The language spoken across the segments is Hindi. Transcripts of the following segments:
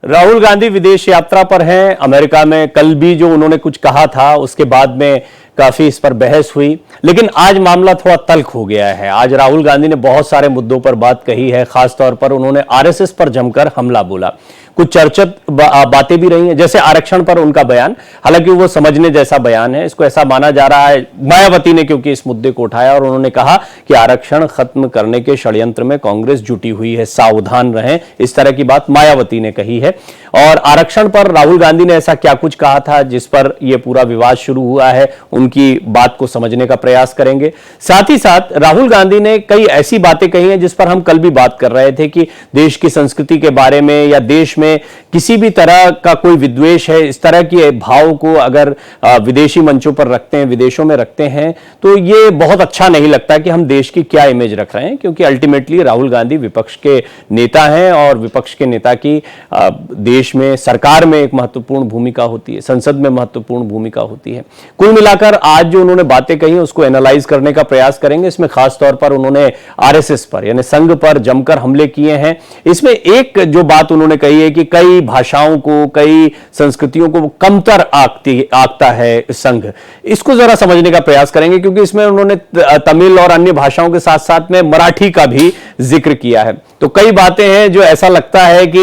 राहुल गांधी विदेश यात्रा पर हैं अमेरिका में। कल भी जो उन्होंने कुछ कहा था उसके बाद में काफी इस पर बहस हुई, लेकिन आज मामला थोड़ा तल्ख हो गया है। आज राहुल गांधी ने बहुत सारे मुद्दों पर बात कही है। खासतौर पर उन्होंने आरएसएस पर जमकर हमला बोला। कुछ चर्चित बातें भी रही हैं, जैसे आरक्षण पर उनका बयान। हालांकि वो समझने जैसा बयान है, इसको ऐसा माना जा रहा है मायावती ने, क्योंकि इस मुद्दे को उठाया और उन्होंने कहा कि आरक्षण खत्म करने के षड्यंत्र में कांग्रेस जुटी हुई है, सावधान रहें। इस तरह की बात मायावती ने कही है। और आरक्षण पर राहुल गांधी ने ऐसा क्या कुछ कहा था जिस पर यह पूरा विवाद शुरू हुआ है, उनकी बात को समझने का प्रयास करेंगे। साथ ही साथ राहुल गांधी ने कई ऐसी बातें कही हैं जिस पर हम कल भी बात कर रहे थे कि देश की संस्कृति के बारे में या देश में किसी भी तरह का कोई विद्वेष है, इस तरह के भाव को अगर विदेशी मंचों पर रखते हैं, विदेशों में रखते हैं, तो ये बहुत अच्छा नहीं लगता कि हम देश की क्या इमेज रख रहे हैं। क्योंकि अल्टीमेटली राहुल गांधी विपक्ष के नेता हैं और विपक्ष के नेता की देश में, सरकार में एक महत्वपूर्ण भूमिका होती है, संसद में महत्वपूर्ण भूमिका होती है। कुल मिलाकर आज जो उन्होंने बातें कही उसको एनालाइज करने का प्रयास करेंगे। इसमें खासतौर पर उन्होंने आरएसएस पर यानी संघ पर जमकर हमले किए हैं। इसमें एक जो बात उन्होंने कही है कि कई भाषाओं को, कई संस्कृतियों को कमतर आंकता है संघ। इसको जरा समझने का प्रयास करेंगे, क्योंकि इसमें उन्होंने तमिल और अन्य भाषाओं के साथ साथ में मराठी का भी जिक्र किया है। तो कई बातें हैं जो ऐसा लगता है कि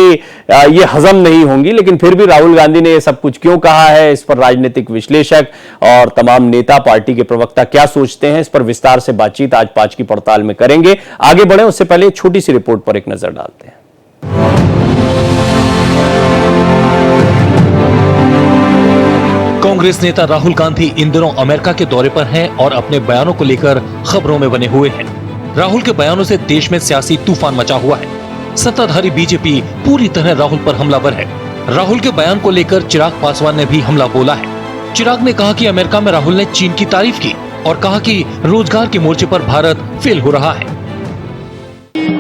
ये हजम नहीं होंगी, लेकिन फिर भी राहुल गांधी ने ये सब कुछ क्यों कहा है, इस पर राजनीतिक विश्लेषक और तमाम नेता, पार्टी के प्रवक्ता क्या सोचते हैं, इस पर विस्तार से बातचीत आज 5 की पड़ताल में करेंगे। आगे बढ़े उससे पहले एक छोटी सी रिपोर्ट पर एक नजर डालते हैं। कांग्रेस नेता राहुल गांधी इन दिनों अमेरिका के दौरे पर हैं और अपने बयानों को लेकर खबरों में बने हुए हैं। राहुल के बयानों से देश में सियासी तूफान मचा हुआ है। सत्ताधारी बीजेपी पूरी तरह राहुल पर हमलावर है। राहुल के बयान को लेकर चिराग पासवान ने भी हमला बोला है। चिराग ने कहा कि अमेरिका में राहुल ने चीन की तारीफ की और कहा कि रोजगार के मोर्चे पर भारत फेल हो रहा है।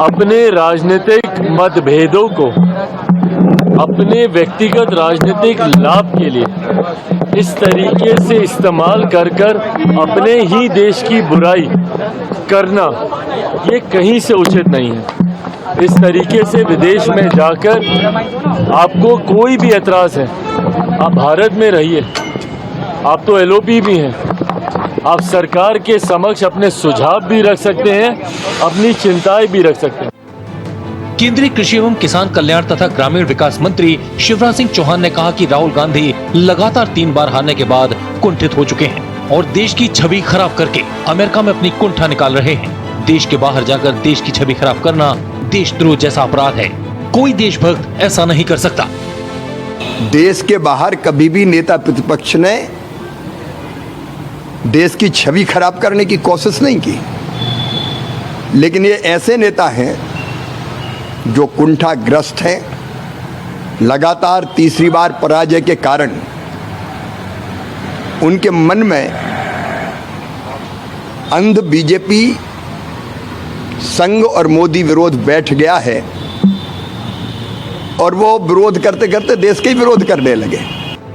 अपने राजनीतिक मतभेदों को अपने व्यक्तिगत राजनीतिक लाभ के लिए इस तरीके से इस्तेमाल कर अपने ही देश की बुराई करना, ये कहीं से उचित नहीं है। इस तरीके से विदेश में जाकर आपको कोई भी एतराज़ है, आप भारत में रहिए। आप तो एलओपी भी हैं, आप सरकार के समक्ष अपने सुझाव भी रख सकते हैं, अपनी चिंताएं भी रख सकते हैं। केंद्रीय कृषि एवं किसान कल्याण तथा ग्रामीण विकास मंत्री शिवराज सिंह चौहान ने कहा कि राहुल गांधी लगातार 3 बार हारने के बाद कुंठित हो चुके हैं और देश की छवि खराब करके अमेरिका में अपनी कुंठा निकाल रहे हैं। देश के बाहर जाकर देश की छवि खराब करना देशद्रोह जैसा अपराध है। कोई देशभक्त ऐसा नहीं कर सकता। देश के बाहर कभी भी नेता प्रतिपक्ष ने देश की छवि खराब करने की कोशिश नहीं की, लेकिन ये ऐसे नेता हैं जो कुंठाग्रस्त हैं। लगातार तीसरी बार पराजय के कारण उनके मन में अंध बीजेपी संघ और मोदी विरोध बैठ गया है और वो विरोध करते करते देश के विरोध करने लगे।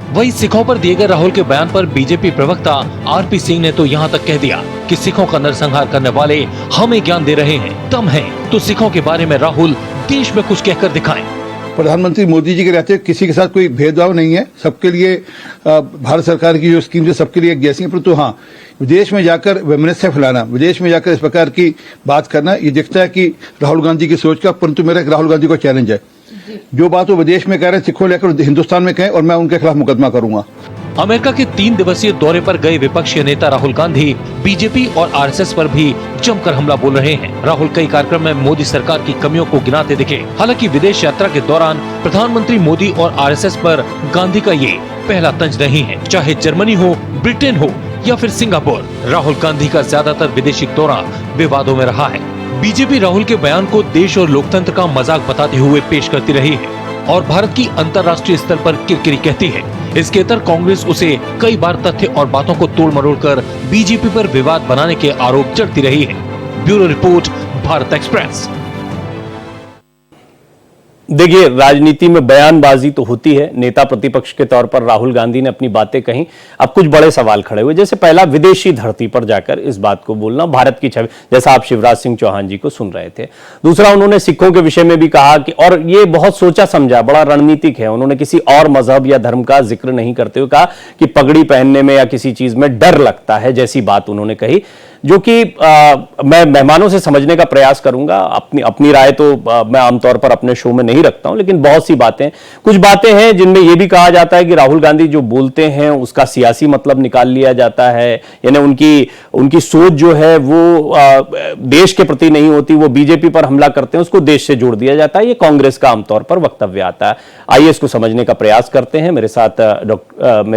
वही सिखों पर दिए गए राहुल के बयान पर बीजेपी प्रवक्ता आरपी सिंह ने तो यहाँ तक कह दिया कि सिखों का नरसंहार करने वाले हमें ज्ञान दे रहे हैं। दम है तो सिखों के बारे में राहुल देश में कुछ कहकर दिखाएं। प्रधानमंत्री मोदी जी के रहते किसी के साथ कोई भेदभाव नहीं है। सबके लिए भारत सरकार की जो स्कीम है सबके लिए एक जैसी है। परंतु हाँ, विदेश में जाकर वैमनस्य फैलाना, विदेश में जाकर इस प्रकार की बात करना, ये दिखता है कि राहुल गांधी की सोच का। परंतु मेरा राहुल गांधी को चैलेंज है, जो बात वो विदेश में कह रहे हैं सिखों लेकर हिंदुस्तान में कहें और मैं उनके खिलाफ मुकदमा करूंगा। अमेरिका के 3 दिवसीय दौरे पर गए विपक्षी नेता राहुल गांधी बीजेपी और आरएसएस पर भी जमकर हमला बोल रहे हैं। राहुल कई कार्यक्रम में मोदी सरकार की कमियों को गिनाते दिखे। हालांकि विदेश यात्रा के दौरान प्रधानमंत्री मोदी और आरएसएस पर गांधी का ये पहला तंज नहीं है। चाहे जर्मनी हो, ब्रिटेन हो या फिर सिंगापुर, राहुल गांधी का ज्यादातर विदेशी दौरा विवादों में रहा है। बीजेपी राहुल के बयान को देश और लोकतंत्र का मजाक बताते हुए पेश करती रही है और भारत की अंतर्राष्ट्रीय स्तर पर किरकिरी कहती है। इसके अंतर कांग्रेस उसे कई बार तथ्य और बातों को तोड़ मरोड़ कर बीजेपी पर विवाद बनाने के आरोप चढ़ती रही है। Bureau report, Bharat express. देखिए, राजनीति में बयानबाजी तो होती है। नेता प्रतिपक्ष के तौर पर राहुल गांधी ने अपनी बातें कही। अब कुछ बड़े सवाल खड़े हुए, जैसे पहला, विदेशी धरती पर जाकर इस बात को बोलना, भारत की छवि, जैसा आप शिवराज सिंह चौहान जी को सुन रहे थे। दूसरा, उन्होंने सिखों के विषय में भी कहा कि, और ये बहुत सोचा समझा, बड़ा रणनीतिक है, उन्होंने किसी और मजहब या धर्म का जिक्र नहीं करते हुए कहा कि पगड़ी पहनने में या किसी चीज में डर लगता है, जैसी बात उन्होंने कही, जो कि मैं मेहमानों से समझने का प्रयास करूंगा। अपनी राय तो मैं आमतौर पर अपने शो में नहीं रखता हूं, लेकिन बहुत सी बातें, कुछ बातें हैं जिनमें यह भी कहा जाता है कि राहुल गांधी जो बोलते हैं उसका सियासी मतलब निकाल लिया जाता है, यानी उनकी सोच जो है वो देश के प्रति नहीं होती, वो बीजेपी पर हमला करते हैं, उसको देश से जोड़ दिया जाता है। ये कांग्रेस का आमतौर पर वक्तव्य आता है। आइए इसको समझने का प्रयास करते हैं। मेरे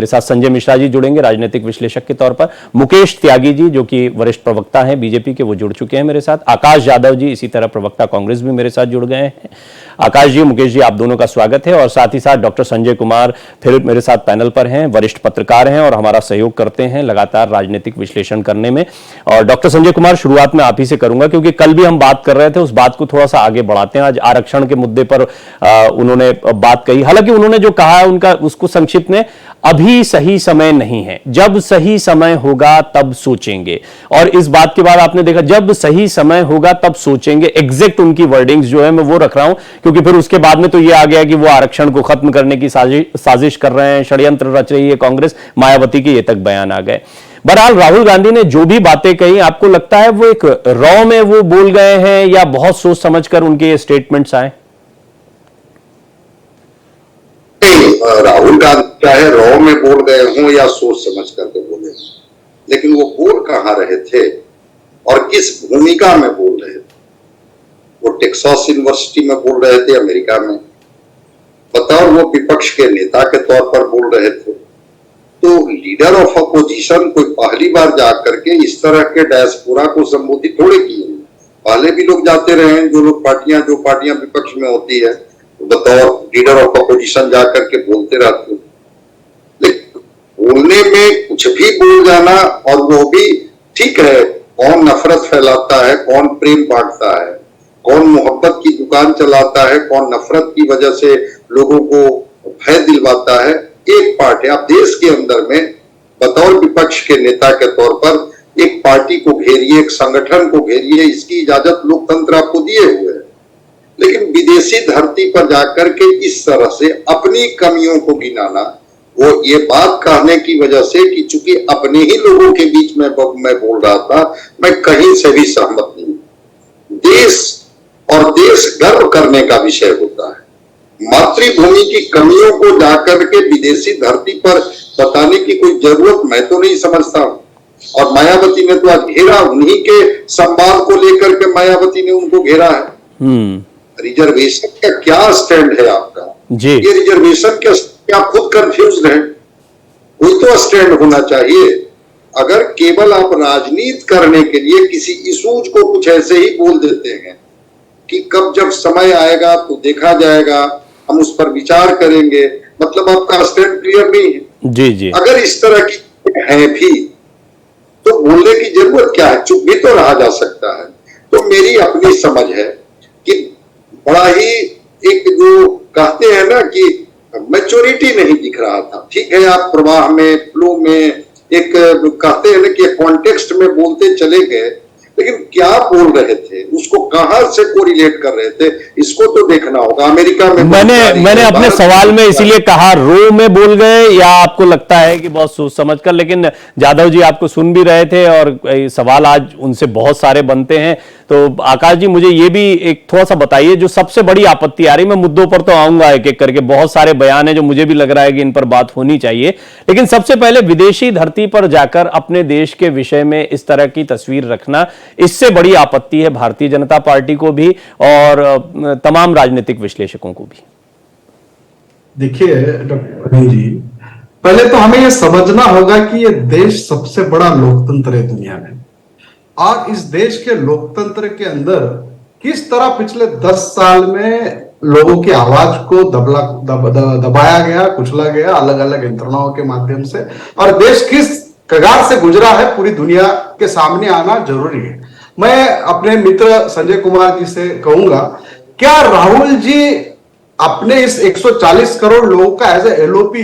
साथ संजय मिश्रा जी जुड़ेंगे, राजनीतिक विश्लेषक के तौर पर। मुकेश त्यागी जी, जो कि वरिष्ठ प्रवक्ता हैं बीजेपी के, वो जुड़ चुके हैं मेरे साथ। आकाश यादव जी, इसी तरह प्रवक्ता कांग्रेस, भी मेरे साथ जुड़ गए हैं। आकाश जी, मुकेश जी, आप दोनों का स्वागत है। और साथ ही साथ डॉक्टर संजय कुमार फिर मेरे साथ पैनल पर हैं, वरिष्ठ पत्रकार हैं और हमारा सहयोग करते हैं लगातार राजनीतिक विश्लेषण करने में। और डॉक्टर संजय कुमार, शुरुआत में आप ही से करूंगा, क्योंकि कल भी हम बात कर रहे थे, उस बात को थोड़ा सा आगे बढ़ाते हैं। आज आरक्षण के मुद्दे पर उन्होंने बात कही, हालांकि उन्होंने जो कहा है उसको संक्षिप्त में, अभी सही समय नहीं है, जब सही समय होगा तब सोचेंगे। और इस बात के बाद आपने देखा, जब सही समय होगा तब सोचेंगे, एग्जैक्ट उनकी वर्डिंग्स जो है मैं वो रख रहा हूं, क्योंकि फिर उसके बाद में तो ये आ गया कि वो आरक्षण को खत्म करने की साजिश कर रहे हैं, षड्यंत्र रच रही है कांग्रेस, मायावती के ये तक बयान आ गए। बहरहाल, राहुल गांधी ने जो भी बातें कही, आपको लगता है वो एक रॉ में वो बोल गए हैं या बहुत सोच समझकर उनके स्टेटमेंट्स आए? राहुल गांधी चाहे रॉ में बोल गए हों या सोच समझ करके बोले हों, लेकिन वो बोल कहां रहे थे और किस भूमिका में बोल रहे थे? वो टेक्सास यूनिवर्सिटी में बोल रहे थे, अमेरिका में, बतौर वो विपक्ष के नेता के तौर पर बोल रहे थे। तो लीडर ऑफ अपोजिशन कोई पहली बार जाकर के इस तरह के डायस्पोरा को संबोधित थोड़े किए। पहले भी लोग जाते रहे हैं, जो पार्टियां विपक्ष में होती है, बतौर लीडर ऑफ अपोजिशन जाकर के बोलते रहते हैं। लेकिन बोलने में कुछ भी बोल जाना, और वो भी ठीक है, कौन नफरत फैलाता है, कौन प्रेम बांटता है, कौन मोहब्बत की दुकान चलाता है, कौन नफरत की वजह से लोगों को भय दिलवाता है, एक पार्ट है। आप देश के अंदर में बतौर विपक्ष के नेता के तौर पर एक पार्टी को घेरिए, एक संगठन को घेरिए, इसकी इजाजत लोकतंत्र आपको दिए हुए है। लेकिन विदेशी धरती पर जाकर के इस तरह से अपनी कमियों को गिनाना, वो ये बात कहने की वजह से कि चूंकि अपने ही लोगों के बीच में मैं बोल रहा था, मैं कहीं से भी सहमत नहीं। देश और देश गर्व करने का विषय होता है। मातृभूमि की कमियों को जाकर के विदेशी धरती पर बताने की कोई जरूरत मैं तो नहीं समझता हूं। और मायावती ने तो आज घेरा, उन्हीं के संवाद को लेकर के मायावती ने उनको घेरा है। रिजर्वेशन का क्या स्टैंड है आपका जी? ये रिजर्वेशन के आप खुद कंफ्यूज हैं। कोई तो स्टैंड होना चाहिए। अगर केवल आप राजनीति करने के लिए किसी इशूज को कुछ ऐसे ही बोल देते हैं कि कब जब समय आएगा तो देखा जाएगा, हम उस पर विचार करेंगे, मतलब आपका स्टैंड क्लियर नहीं है। जी जी। अगर इस तरह की है भी तो बोलने की जरूरत क्या है? चुप भी तो रहा जा सकता है। तो मेरी अपनी समझ है कि बड़ा ही एक जो कहते हैं ना कि मैच्योरिटी नहीं दिख रहा था। ठीक है, आप प्रवाह में, फ्लो में, एक कहते हैं ना कि कॉन्टेक्स्ट में बोलते चले गए, लेकिन क्या बोल रहे थे, उसको कहां से कोरिलेट कर रहे थे, इसको तो देखना होगा। अमेरिका में मैंने अपने सवाल में इसीलिए कहा रो में बोल गए, या आपको लगता है कि बहुत सोच समझकर? लेकिन यादव जी आपको सुन भी रहे थे और सवाल आज उनसे बहुत सारे बनते हैं। तो आकाश जी, मुझे ये भी एक थोड़ा सा बताइए, जो सबसे बड़ी आपत्ति आ रही, मैं मुद्दों पर तो आऊंगा एक एक करके, बहुत सारे बयान है जो मुझे भी लग रहा है कि इन पर बात होनी चाहिए, लेकिन सबसे पहले विदेशी धरती पर जाकर अपने देश के विषय में इस तरह की तस्वीर रखना, इससे बड़ी आपत्ति है भारतीय जनता पार्टी को भी और तमाम राजनीतिक विश्लेषकों को भी। देखिए डॉक्टर अनिल जी, पहले तो हमें यह समझना होगा कि यह देश सबसे बड़ा लोकतंत्र है दुनिया में, और इस देश के लोकतंत्र के अंदर किस तरह पिछले 10 साल में लोगों की आवाज को दबाया गया, कुचला गया अलग अलग यंत्रणाओं के माध्यम से, और देश किस कगार से गुजरा है पूरी दुनिया के सामने आना जरूरी है। मैं अपने मित्र संजय कुमार जी से कहूंगा, क्या राहुल जी अपने इस 140 करोड़ लोगों का एज ए एलओपी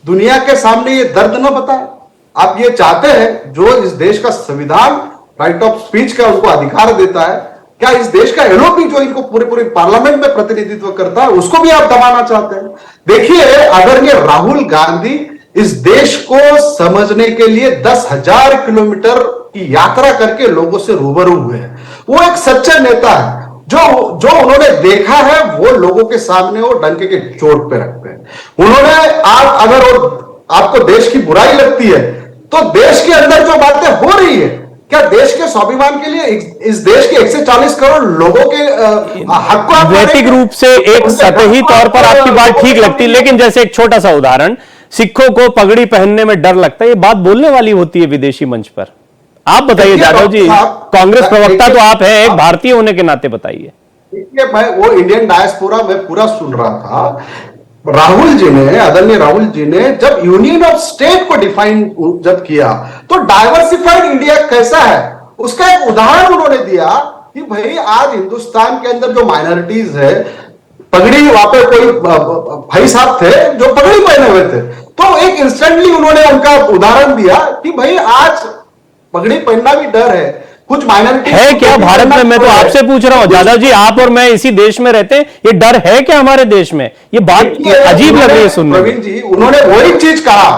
दुनिया के सामने ये दर्द न बताए? आप ये चाहते हैं जो इस देश का संविधान राइट ऑफ स्पीच का उनको अधिकार देता है, क्या इस देश का एलओपी जो इनको पूरे पूरे पार्लियामेंट में प्रतिनिधित्व करता है उसको भी आप दबाना चाहते हैं? देखिए, आदरणीय राहुल गांधी इस देश को समझने के लिए 10,000 किलोमीटर की यात्रा करके लोगों से रूबरू हुए हैं। वो एक सच्चे नेता है। जो उन्होंने देखा है वो लोगों के सामने वो डंके के चोट पे रखते हैं। उन्होंने आप अगर आपको देश की बुराई लगती है तो देश के अंदर जो बातें हो रही है, क्या देश के स्वाभिमान के लिए इस देश के 140 करोड़ लोगों के हक को नैतिक रूप से एक सतही तौर पर आपकी बात ठीक लगती है, लेकिन जैसे एक छोटा सा उदाहरण, सिखों को पगड़ी पहनने में डर लगता है, ये बात बोलने वाली होती है विदेशी मंच पर। आप बताइए जाधव जी, कांग्रेस प्रवक्ता तो आप हैं, एक भारतीय होने के नाते बताइए। देखिए, मैं वो इंडियन डायस्पोरा में पूरा सुन रहा था। राहुल जी ने, आदरणीय राहुल जी ने जब यूनियन ऑफ स्टेट को डिफाइन जब किया तो डाइवर्सिफाइड इंडिया कैसा है उसका एक उदाहरण उन्होंने दिया कि भाई आज हिंदुस्तान के अंदर जो माइनॉरिटीज है, पगड़ी, वहां पे कोई भाई साहब थे जो पगड़ी पहने हुए थे, तो एक इंस्टेंटली उन्होंने उनका उदाहरण दिया कि भाई आज पगड़ी पहनना भी डर है, कुछ माइनॉरिटी है क्या भारत में? मैं तो आपसे पूछ रहा हूं जाधव जी, आप और मैं इसी देश में रहते हैं, ये डर है क्या हमारे देश में? ये बात अजीब लग रही है सुनने में। प्रवीण जी, उन्होंने वही चीज कहा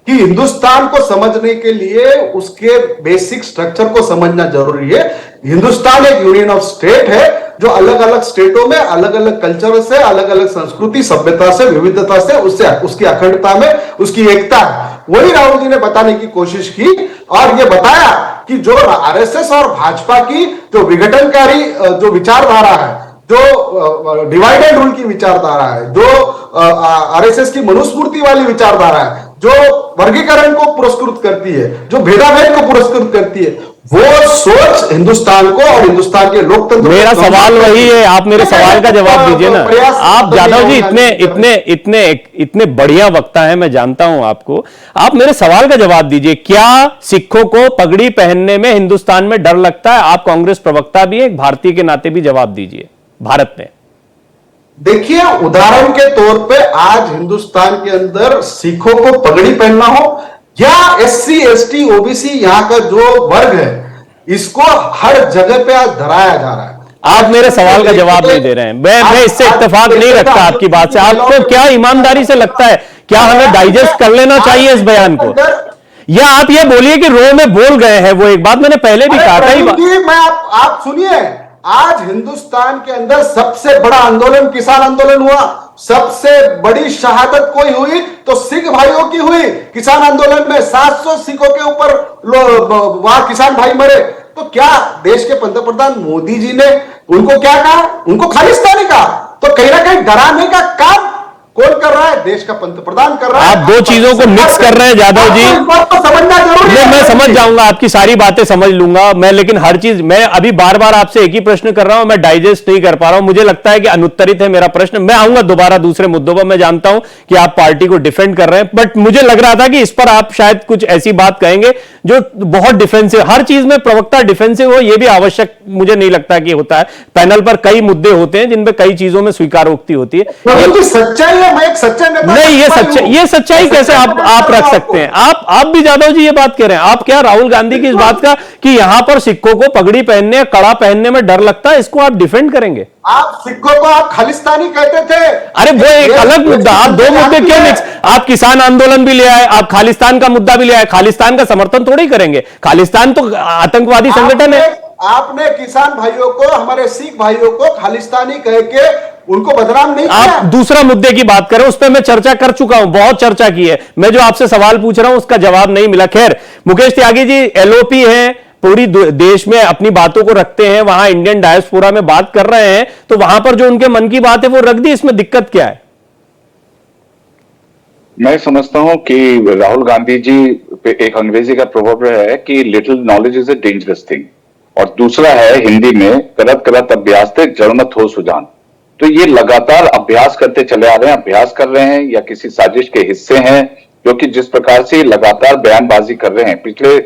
कि हिंदुस्तान को समझने के लिए उसके बेसिक स्ट्रक्चर को समझना जरूरी है। हिंदुस्तान एक यूनियन ऑफ स्टेट है जो अलग अलग स्टेटों में अलग अलग कल्चर से, अलग अलग संस्कृति, सभ्यता से, विविधता से, उससे उसकी अखंडता में उसकी एकता है। वही राहुल जी ने बताने की कोशिश की और ये बताया कि जो आरएसएस और भाजपा की जो विघटनकारी जो विचारधारा है, जो डिवाइड एंड रूल की विचारधारा है, जो आरएसएस की मनुस्मृति वाली विचारधारा है, जो वर्गीकरण को पुरस्कृत करती है, जो भेदाभेद को पुरस्कृत करती है, वो सोच हिंदुस्तान को और हिंदुस्तान के लोकतंत्र। मेरा सवाल वही है, आप मेरे सवाल का जवाब दीजिए ना। आप जाधव जी इतने बढ़िया वक्ता हैं, मैं जानता हूं आपको, आप मेरे सवाल का जवाब दीजिए। क्या सिखों को पगड़ी पहनने में हिंदुस्तान में डर लगता है? आप कांग्रेस प्रवक्ता भी हैं, एक भारतीय के नाते भी जवाब दीजिए। भारत में देखिए, उदाहरण के तौर पे आज हिंदुस्तान के अंदर सिखों को पगड़ी पहनना हो या एससी एसटी ओबीसी यहाँ का जो वर्ग है, इसको हर जगह पे आज डराया जा रहा है। आप मेरे सवाल का जवाब नहीं दे रहे हैं। मैं इससे इत्तेफाक नहीं रखता आपकी बात से। आपको क्या ईमानदारी से लगता है, क्या हमें डाइजेस्ट कर लेना चाहिए इस बयान को, या आप ये बोलिए कि रो में बोल गए हैं? वो एक बात मैंने पहले भी कहा था। आप सुनिए, आज हिंदुस्तान के अंदर सबसे बड़ा आंदोलन किसान आंदोलन हुआ। सबसे बड़ी शहादत कोई हुई तो सिख भाइयों की हुई। किसान आंदोलन में 700 सिखों के ऊपर वहां किसान भाई मरे। तो क्या देश के पंतप्रधान मोदी जी ने उनको क्या कहा? उनको खालिस्तानी कहा। तो कहीं ना कहीं डराने का काम कौन कर रहा है? देश का पंतप्रधान कर रहा है। आप दो चीजों को मिक्स कर रहे हैं जाधव जी। समझना जरूरी है। मैं समझ जाऊंगा, आपकी सारी बातें समझ लूंगा मैं, लेकिन हर चीज मैं अभी बार बार आपसे एक ही प्रश्न कर रहा हूं, मैं डाइजेस्ट नहीं कर पा रहा हूं। मुझे लगता है कि अनुत्तरित है मेरा प्रश्न। मैं आऊंगा दोबारा दूसरे मुद्दों पर। मैं जानता हूं कि आप पार्टी को डिफेंड कर रहे हैं, बट मुझे लग रहा था कि इस पर आप शायद कुछ ऐसी बात कहेंगे जो बहुत डिफेंसिव, हर चीज में प्रवक्ता डिफेंसिव हो, यह भी आवश्यक मुझे नहीं लगता कि होता है। पैनल पर कई मुद्दे होते हैं जिनमें कई चीजों में स्वीकारोक्ति होती है। सच्चाई है, मैं एक सच्चा नहीं, ये सच्चाई कैसे आप रख सकते हैं? आप भी जाधव जी ये बात कह रहे हैं। आप क्या राहुल गांधी की इस बात का कि यहां पर सिखों को पगड़ी पहनने, कड़ा पहनने में डर लगता है, इसको आप डिफेंड करेंगे? आप सिखों को आप खालिस्तानी कहते थे। अरे वो एक अलग मुद्दा, आप दो मुद्दे क्यों मिक्स? आप किसान आंदोलन भी ले आए, आप खालिस्तान का मुद्दा भी ले आए। खालिस्तान का समर्थन थोड़ी करेंगे, खालिस्तान तो आतंकवादी संगठन है। आपने किसान भाइयों को, हमारे सिख भाइयों को खालिस्तानी कह के उनको बदनाम नहीं किया। आप दूसरा मुद्दे की बात करें, उस पर मैं चर्चा कर चुका हूं, बहुत चर्चा की है। मैं जो आपसे सवाल पूछ रहा हूं उसका जवाब नहीं मिला। खैर, मुकेश त्यागी जी एलओपी हैं, पूरी देश में अपनी बातों को रखते हैं, वहां इंडियन डायस्पोरा में बात कर रहे हैं, तो वहां पर जो उनके मन की बात है वो रख दी, इसमें दिक्कत क्या है? मैं समझता हूं कि राहुल गांधी जी पे एक अंग्रेजी का प्रोवर्ब है कि little knowledge is a dangerous thing, और दूसरा है हिंदी में करत करत अभ्यास थे जड़ मत हो सुजान। तो ये लगातार अभ्यास करते चले आ रहे हैं, अभ्यास कर रहे हैं या किसी साजिश के हिस्से हैं, क्योंकि जिस प्रकार से लगातार बयानबाजी कर रहे हैं। पिछले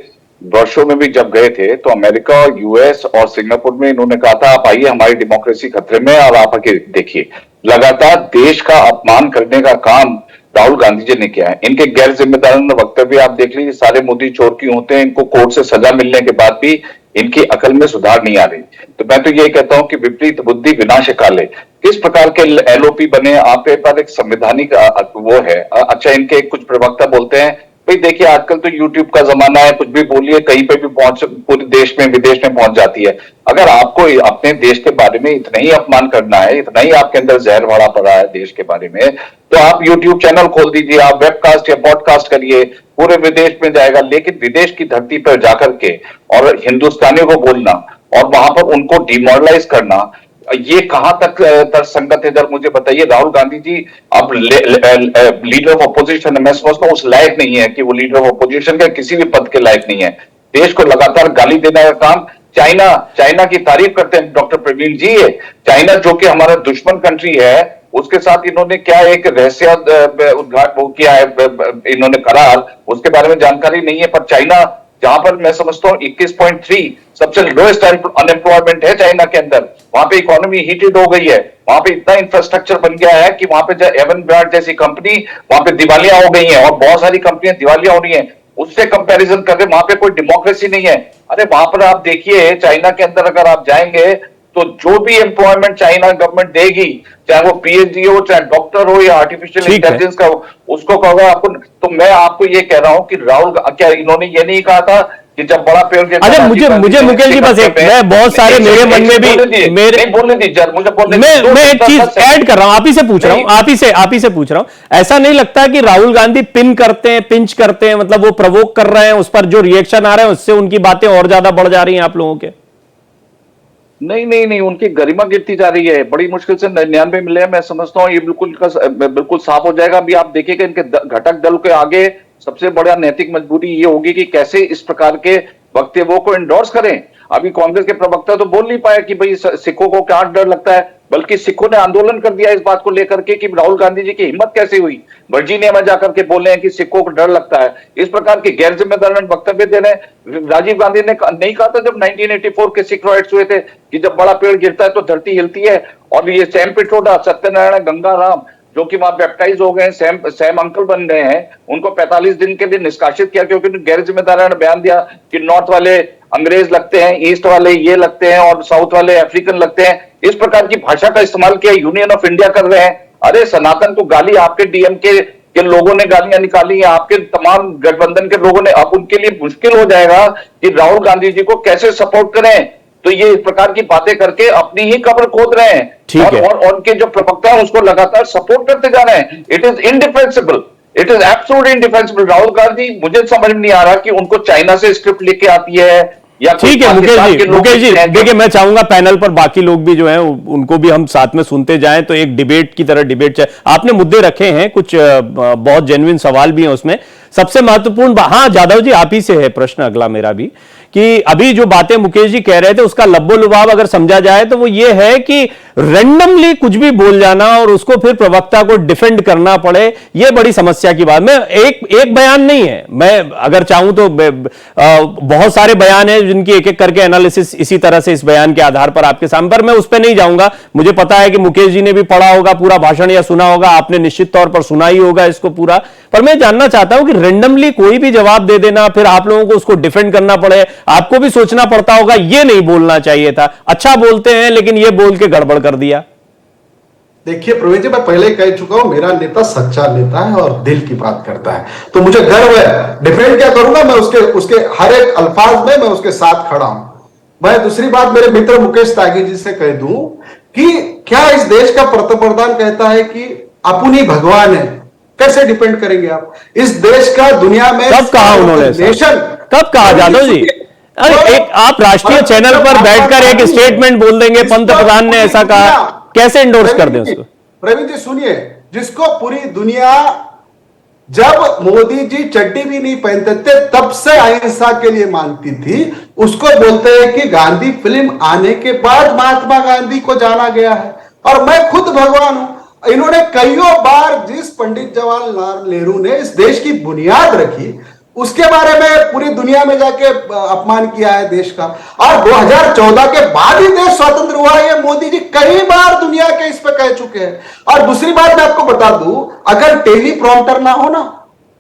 वर्षों में भी जब गए थे तो अमेरिका और यूएस और सिंगापुर में इन्होंने कहा था आप आइए, हमारी डेमोक्रेसी खतरे में, और आप आके देखिए। लगातार देश का अपमान करने का काम राहुल गांधी जी ने किया है। इनके गैर जिम्मेदाराना वक्तव्य आप देख लीजिए, सारे मोदी चोर क्यों होते हैं, इनको कोर्ट से सजा मिलने के बाद भी इनकी अकल में सुधार नहीं आ रही। तो मैं तो यही कहता हूं कि विपरीत बुद्धि विनाश काले, किस प्रकार के एलओपी बने, आपके पास एक संवैधानिक वो है। अच्छा, इनके कुछ प्रवक्ता बोलते हैं भाई देखिए आजकल तो यूट्यूब का जमाना है, कुछ भी बोलिए कहीं पे भी पहुंच, पूरे देश में विदेश में पहुंच जाती है। अगर आपको अपने देश के बारे में इतना ही अपमान करना है, इतना ही आपके अंदर जहर भरा पड़ा है देश के बारे में, तो आप यूट्यूब चैनल खोल दीजिए, आप वेबकास्ट या पॉडकास्ट करिए, पूरे विदेश में जाएगा। लेकिन विदेश की धरती पर जाकर के और हिंदुस्तानियों को बोलना और वहां पर उनको डिमोरलाइज करना, ये कहां तक तर्कसंगत है जरा मुझे बताइए। राहुल गांधी जी अब लीडर ऑफ अपोजिशन है, मैं समझता हूं उस लायक नहीं है कि वो लीडर ऑफ अपोजिशन के किसी भी पद के लायक नहीं है। देश को लगातार गाली देने का काम, चाइना की तारीफ करते हैं डॉक्टर प्रवीण जी। चाइना जो कि हमारा दुश्मन कंट्री है, उसके साथ इन्होंने क्या एक रहस्य उद्घाटन वो किया है इन्होंने करार, उसके बारे में जानकारी नहीं है। पर चाइना जहां पर मैं समझता हूं 21.3 सबसे लोएस्ट अनएम्प्लॉयमेंट है चाइना के अंदर, वहां पे इकोनॉमी हीटेड हो गई है, वहां पे इतना इंफ्रास्ट्रक्चर बन गया है कि वहां पे एवनगार्ड जैसी कंपनी वहां पे दिवालिया हो गई है और बहुत सारी कंपनियां दिवालिया हो रही हैं। उससे कंपैरिजन करके वहां पे कोई डेमोक्रेसी नहीं है। अरे वहां पर आप देखिए चाइना के अंदर अगर आप जाएंगे तो जो भी एम्प्लॉयमेंट चाइना गवर्नमेंट देगी, चाहे वो पीएचडी हो, चाहे डॉक्टर हो या आर्टिफिशियल इंटेलिजेंस का हो, उसको कहोगे आपको। तो मैं आपको ये कह रहा हूं कि राहुल, क्या इन्होंने ये नहीं कहा था कि जब बड़ा पेड़ गिरता है। अच्छा, मुझे मुकेश जी बस एक, मैं बहुत सारे मेरे मन में भी मेरे बोलने दीजिए मुझे बोलने, मैं एक चीज ऐड कर रहा हूं, आप ही से पूछ रहा हूं, आप ही से पूछ रहा हूं, ऐसा नहीं लगता कि राहुल गांधी पिन करते हैं, पिंच करते हैं, मतलब वो प्रवोक कर रहे हैं, उस पर जो रिएक्शन आ रहे हैं उससे उनकी बातें और ज्यादा बढ़ जा रही हैं आप लोगों के? नहीं, उनकी गरिमा गिरती जा रही है। बड़ी मुश्किल से 99 मिले हैं, मैं समझता हूं ये बिल्कुल साफ हो जाएगा। अभी आप देखिएगा इनके घटक दल के आगे सबसे बड़ा नैतिक मजबूरी ये होगी कि कैसे इस प्रकार के वक्तव्यों को इंडोर्स करें। अभी कांग्रेस के प्रवक्ता तो बोल नहीं पाया कि भाई सिखों को क्या डर लगता है, बल्कि सिखों ने आंदोलन कर दिया इस बात को लेकर के कि राहुल गांधी जी की हिम्मत कैसे हुई वर्जीनिया में जाकर के बोले हैं कि सिखों को डर लगता है। इस प्रकार के गैर जिम्मेदार वक्तव्य दे रहे हैं। राजीव गांधी ने नहीं कहा था जब 1984 के सिख राइट्स हुए थे कि जब बड़ा पेड़ गिरता है तो धरती हिलती है। और ये सैम पिट्रोडा, सत्यनारायण गंगाराम जो कि वहां बैप्टाइज हो गए, सैम अंकल बन गए हैं, उनको 45 दिन के लिए निष्कासित किया क्योंकि उन्होंने गैर जिम्मेदाराना बयान दिया कि नॉर्थ वाले अंग्रेज लगते हैं, ईस्ट वाले ये लगते हैं और साउथ वाले अफ्रीकन लगते हैं। इस प्रकार की भाषा का इस्तेमाल किया यूनियन ऑफ इंडिया कर रहे हैं। अरे सनातन को गाली आपके डीएमके के लोगों ने गालियां निकाली हैं, आपके तमाम गठबंधन के लोगों ने। अब उनके लिए मुश्किल हो जाएगा कि राहुल गांधी जी को कैसे सपोर्ट करें। तो ये इस प्रकार की बातें करके अपनी ही कब्र खोद रहे हैं और उनके जो प्रवक्ता हैं उसको लगातार सपोर्ट करते जा रहे हैं। It is indefensible, it is absolutely indefensible. Rahul Gandhi, मुझे समझ में नहीं आ रहा कि उनको चाइना से स्क्रिप्ट लेके आती है या ठीक है मुकेश जी देखिए, मैं चाहूंगा पैनल पर बाकी लोग भी जो हैं उनको भी हम साथ में सुनते जाएं, तो एक डिबेट की तरह डिबेट आपने मुद्दे रखे हैं, कुछ बहुत जेन्युइन सवाल भी हैं उसमें। सबसे महत्वपूर्ण हाँ जादव जी आप ही से है प्रश्न अगला मेरा भी, कि अभी जो बातें मुकेश जी कह रहे थे उसका लब्बो लुभाव अगर समझा जाए तो वो ये है कि रैंडमली कुछ भी बोल जाना और उसको फिर प्रवक्ता को डिफेंड करना पड़े, ये बड़ी समस्या की बात। मैं एक बयान नहीं है, मैं अगर चाहूं तो बहुत सारे बयान हैं जिनकी एक एक करके एनालिसिस इसी तरह से इस बयान के आधार पर आपके सामने, पर मैं उस पर नहीं जाऊंगा। मुझे पता है कि मुकेश जी ने भी पढ़ा होगा पूरा भाषण या सुना होगा, आपने निश्चित तौर पर सुना ही होगा इसको पूरा। पर मैं जानना चाहता हूं कि रैंडमली कोई भी जवाब दे देना फिर आप लोगों को उसको डिफेंड करना पड़े, आपको भी सोचना पड़ता होगा ये नहीं बोलना चाहिए था। अच्छा बोलते हैं लेकिन ये बोल के गड़बड़ कर दिया। देखिए प्रवीण जी, मैं पहले कह चुका हूं, मेरा नेता सच्चा नेता है और दिल की बात करता है, तो मुझे गर्व है। डिफेंड क्या करूंगा मैं उसके हर एक अल्फाज में मैं उसके साथ खड़ा हूं। मैं दूसरी बात मेरे मित्र मुकेश त्यागी जी से कह दूं कि क्या इस देश का पंतप्रधान कहता है कि अपन ही भगवान है, कैसे डिपेंड करेंगे आप इस देश का दुनिया में? कब कहा उन्होंने? कब कहा जादव जी? अरे एक आप राष्ट्रीय चैनल पर बैठकर एक स्टेटमेंट बोल देंगे पंतप्रधान ने ऐसा कहा, कैसे इंडोर्स कर दें उसको? प्रवीण जी सुनिए, जिसको पूरी दुनिया जब मोदी जी चड्डी भी नहीं पहनते थे तब से अहिंसा के लिए मानती थी, उसको बोलते हैं कि गांधी फिल्म आने के बाद महात्मा गांधी को जाना गया है और मैं खुद भगवान हूं। इन्होंने कईयों बार जिस पंडित जवाहरलाल नेहरू ने इस देश की बुनियाद रखी उसके बारे में पूरी दुनिया में जाके अपमान किया है देश का। और 2014 के बाद ही देश स्वतंत्र हुआ, ये मोदी जी कई बार दुनिया के इस पे कह चुके हैं। और दूसरी बात मैं आपको बता दूं, अगर टेली प्रॉम्प्टर ना हो ना,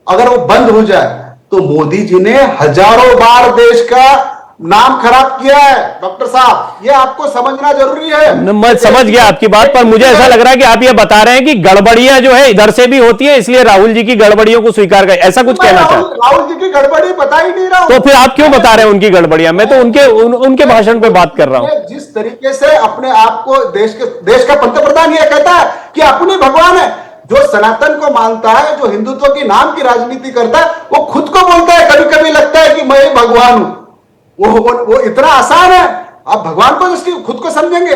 अगर वो बंद हो जाए, तो मोदी जी ने हजारों बार देश का नाम खराब किया है। डॉक्टर साहब, ये आपको समझना जरूरी है। मैं समझ गया आपकी बात, पर मुझे ऐसा लग रहा है कि आप ये बता रहे हैं कि गड़बड़ियां जो है इधर से भी होती है, इसलिए राहुल जी की गड़बड़ियों को स्वीकार कर, ऐसा कुछ कहना चाहते हैं? राहुल जी की गड़बड़ी बता ही नहीं रहा हूं। तो फिर आप क्यों बता रहे हैं उनकी गड़बड़ियां? मैं तो उनके भाषण पे बात कर रहा हूं। जिस तरीके से अपने आप को देश का पंतप्रधान ये कहता है कि अपनी भगवान है, जो सनातन को मानता है, जो हिंदुत्व के नाम की राजनीति करता है, वो खुद को बोलता है, कभी कभी लगता है कि मैं ही भगवान हूं। वो इतना आसान है, आप भगवान को जिसकी खुद को समझेंगे।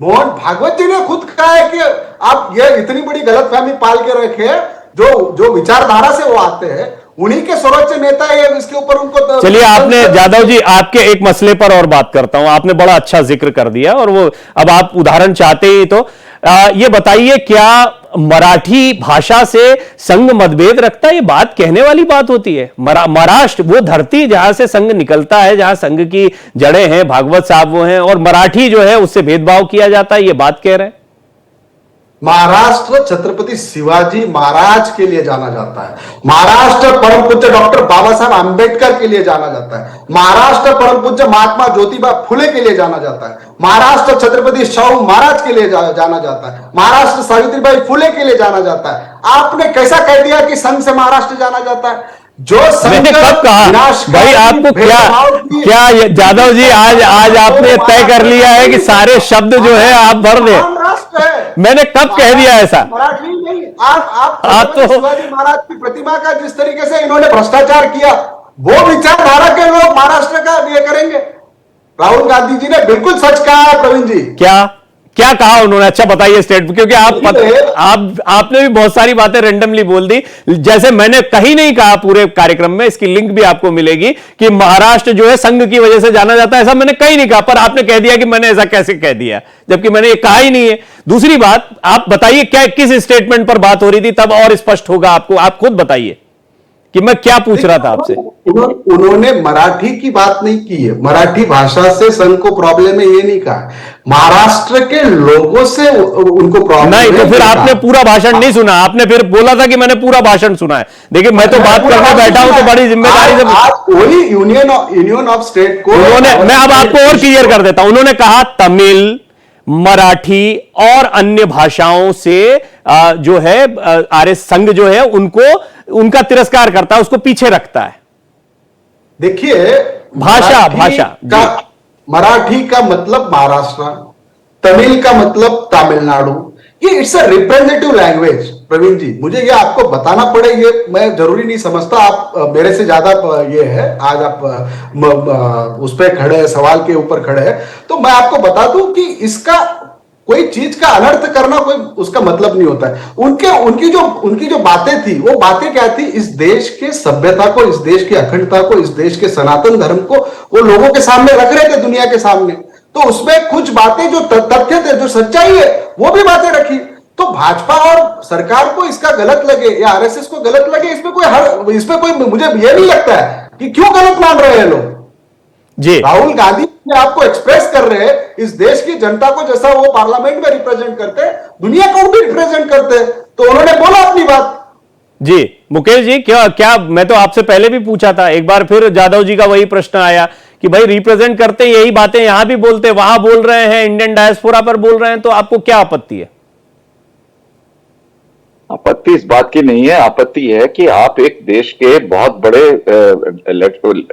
मोहन भागवत जी ने खुद कहा है कि आप ये इतनी बड़ी गलतफहमी पाल के रखे, जो विचारधारा से वो आते हैं, उन्हीं के सर्वोच्च नेता ये इसके ऊपर उनको। चलिए, आपने जादव जी आपके एक मसले पर और बात करता हूं। आपने बड़ा अच्छा जिक्र कर दिया, और वो अब आप उदाहरण चाहते ही तो ये बताइए, क्या मराठी भाषा से संघ मतभेद रखता है? ये बात कहने वाली बात होती है। महाराष्ट्र वो धरती जहां से संघ निकलता है, जहां संघ की जड़ें हैं, भागवत साहब वो हैं, और मराठी जो है उससे भेदभाव किया जाता है, ये बात कह रहे हैं। महाराष्ट्र छत्रपति शिवाजी महाराज के लिए जाना जाता है। महाराष्ट्र परम पूज्य डॉक्टर बाबा साहब आंबेडकर के लिए जाना जाता है। महाराष्ट्र परम पूज्य महात्मा ज्योतिबा फुले के लिए जाना जाता है। महाराष्ट्र छत्रपति शाहू महाराज के लिए जाना जाता है। महाराष्ट्र सावित्रीबाई फुले के लिए जाना जाता है। आपने कैसा कह दिया कि संघ से महाराष्ट्र जाना जाता है? जो मैंने कब कहा भाई? आपको क्या जादव जी आज आपने तय कर लिया है कि सारे शब्द जो है आप भर दें? मैंने कब कह दिया ऐसा? मराठी नहीं, आप तो शिवाजी महाराज की प्रतिमा का जिस तरीके से इन्होंने भ्रष्टाचार किया, वो विचारधारा के लोग महाराष्ट्र का ये करेंगे। राहुल गांधी जी ने बिल्कुल सच कहा है प्रवीण जी। क्या कहा उन्होंने? अच्छा बताइए स्टेटमेंट, क्योंकि आपने भी बहुत सारी बातें रेंडमली बोल दी। जैसे मैंने कहीं नहीं कहा पूरे कार्यक्रम में, इसकी लिंक भी आपको मिलेगी, कि महाराष्ट्र जो है संघ की वजह से जाना जाता है, ऐसा मैंने कहीं नहीं कहा। पर आपने कह दिया कि मैंने ऐसा कैसे कह दिया, जबकि मैंने ये कहा ही नहीं है। दूसरी बात, आप बताइए क्या किस स्टेटमेंट पर बात हो रही थी, तब और स्पष्ट होगा आपको। आप खुद बताइए कि मैं क्या पूछ रहा था आपसे। उन्होंने मराठी की बात नहीं की है, मराठी भाषा से संघ को प्रॉब्लम है ये नहीं कहा। महाराष्ट्र के लोगों से उनको प्रॉब्लम नहीं। तो फिर आपने पूरा भाषण नहीं सुना? आपने फिर बोला था कि मैंने पूरा भाषण सुना है। देखिए, मैं तो बात करने बैठा हूं तो बड़ी जिम्मेदारी से। वही यूनियन ऑफ स्टेट को उन्होंने, मैं अब आपको और क्लियर कर देता हूं, उन्होंने कहा तमिल, मराठी और अन्य भाषाओं से जो है आर्य संघ जो है उनका तिरस्कार करता है, उसको पीछे रखता है। देखिए, भाषा मराठी का मतलब महाराष्ट्र, तमिल का मतलब तमिलनाडु, ये it's a representative language. Praveen ji, मुझे ये आपको बताना पड़े, ये मैं जरूरी नहीं समझता, आप मेरे से ज्यादा ये है, आज आप उस पर खड़े हैं, सवाल के ऊपर खड़े हैं, तो मैं आपको बता दूं कि इसका कोई चीज का अनर्थ करना कोई उसका मतलब नहीं होता है। उनकी जो बातें थी, वो बातें क्या थी? इस देश के सभ्यता को, इस देश की अखंडता को, इस देश के सनातन धर्म को वो लोगों के सामने रख रहे थे, दुनिया के सामने। तो उसमें कुछ बातें जो तथ्य थे, जो सच्चाई है, वो भी बातें रखी। तो भाजपा और सरकार को इसका गलत लगे या आरएसएस को गलत लगे, इसमें कोई मुझे ये नहीं लगता है कि क्यों गलत मान रहे हैं लोग जी। राहुल गांधी आपको एक्सप्रेस कर रहे हैं, इस देश की जनता को जैसा वो पार्लियामेंट में रिप्रेजेंट करते हैं, दुनिया को भी रिप्रेजेंट करते हैं, तो उन्होंने बोला अपनी बात। जी मुकेश जी, क्या मैं तो आपसे पहले भी पूछा था, एक बार फिर जादव जी का वही प्रश्न आया कि भाई रिप्रेजेंट करते यही बातें यहां भी बोलते, वहां बोल रहे हैं, इंडियन डायस्पोरा पर बोल रहे हैं, तो आपको क्या आपत्ति है? आपत्ति इस बात की नहीं है, आपत्ति है कि आप एक देश के बहुत बड़े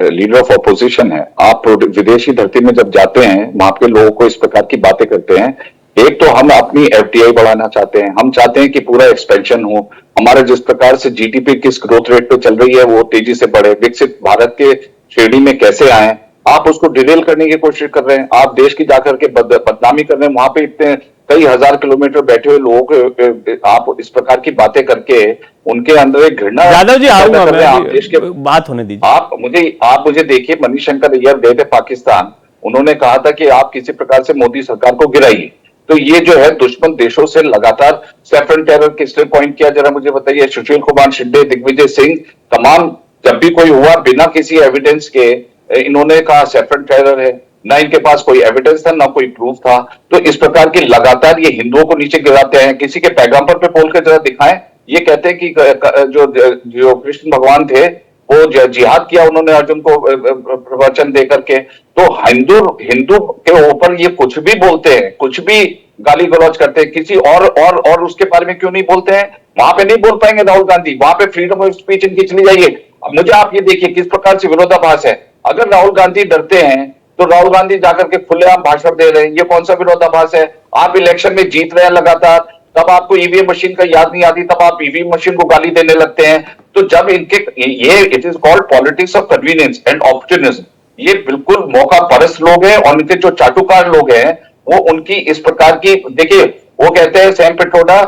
लीडर ऑफ ऑपोजिशन है। आप विदेशी धरती में जब जाते हैं, वहां के लोगों को इस प्रकार की बातें करते हैं। एक तो हम अपनी एफडीआई बढ़ाना चाहते हैं, हम चाहते हैं कि पूरा एक्सपेंशन हो, हमारे जिस प्रकार से जीडीपी किस ग्रोथ रेट पे चल रही है वो तेजी से बढ़े, विकसित भारत के श्रेणी में कैसे आए। आप उसको डिरेल करने की कोशिश कर रहे हैं, आप देश की जाकर के बदनामी कर रहे हैं। वहां पे इतने कई हजार किलोमीटर बैठे हुए लोगों को आप इस प्रकार की बातें करके उनके अंदर एक घृणा। यादव जी आऊंगा मैं, आप देश के बात होने दीजिए। आप मुझे देखिए, मणिशंकर अय्यर गए थे पाकिस्तान, उन्होंने कहा था कि आप किसी प्रकार से मोदी सरकार को गिराइए। तो ये जो है दुश्मन देशों से लगातार सेफरन टेरर किसने पॉइंट किया, जरा मुझे बताइए। सुशील कुमार शिंदे, दिग्विजय सिंह, तमाम जब भी कोई हुआ बिना किसी एविडेंस के इन्होंने कहा सेफरन टेरर है, ना इनके पास कोई एविडेंस था ना कोई प्रूफ था। तो इस प्रकार की लगातार ये हिंदुओं को नीचे गिराते हैं। किसी के पैगंबर पे बोल के जरा दिखाएं। ये कहते हैं कि जो कृष्ण भगवान थे वो जिहाद किया उन्होंने अर्जुन को प्रवचन दे करके। तो हिंदू के ऊपर ये कुछ भी बोलते हैं, कुछ भी गाली गलौज करते हैं। किसी और उसके बारे में क्यों नहीं बोलते हैं? वहां पे नहीं बोल पाएंगे राहुल गांधी, वहां पे फ्रीडम ऑफ स्पीच इनकी चली जाइए। अब मुझे आप ये देखिए किस प्रकार से विरोधाभास है। अगर राहुल गांधी डरते हैं तो राहुल गांधी जाकर के खुलेआम भाषण दे रहे हैं, ये कौन सा विरोधाभास है? आप इलेक्शन में जीत रहे हैं लगातार, तब आपको ईवीएम मशीन का याद नहीं आती, तब आप ईवीएम मशीन को गाली देने लगते हैं। तो जब इनके ये it is called politics of convenience and optimism. ये बिल्कुल मौका परस्त लोग हैं और इनके जो चाटुकार लोग हैं वो उनकी इस प्रकार की, देखिए वो कहते हैं सैम पिट्रोडा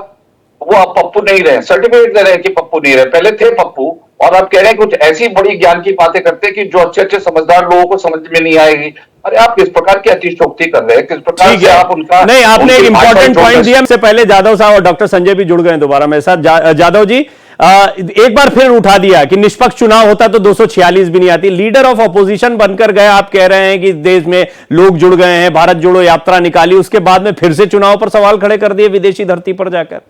वो अब पप्पू नहीं रहे, सर्टिफिकेट दे रहे हैं कि पप्पू नहीं रहे, पहले थे पप्पू और अब कह रहे हैं कुछ ऐसी बड़ी ज्ञान की बातें करते हैं कि जो अच्छे अच्छे समझदार लोगों को समझ में नहीं आएगी। अरे आप किस प्रकार की अतिशोक्ति कर रहे हैं, किस प्रकार से आप उनका नहीं, आपने एक इंपॉर्टेंट पॉइंट दिया। इससे पहले जादव साहब और डॉक्टर संजय भी जुड़ गए दोबारा मेरे साथ। जादव जी एक बार फिर उठा दिया कि निष्पक्ष चुनाव होता तो 246 भी नहीं आती। लीडर ऑफ अपोजिशन बनकर गए, आप कह रहे हैं कि देश में लोग जुड़ गए हैं, भारत जोड़ो यात्रा निकाली, उसके बाद में फिर से चुनाव पर सवाल खड़े कर दिए विदेशी धरती पर जाकर।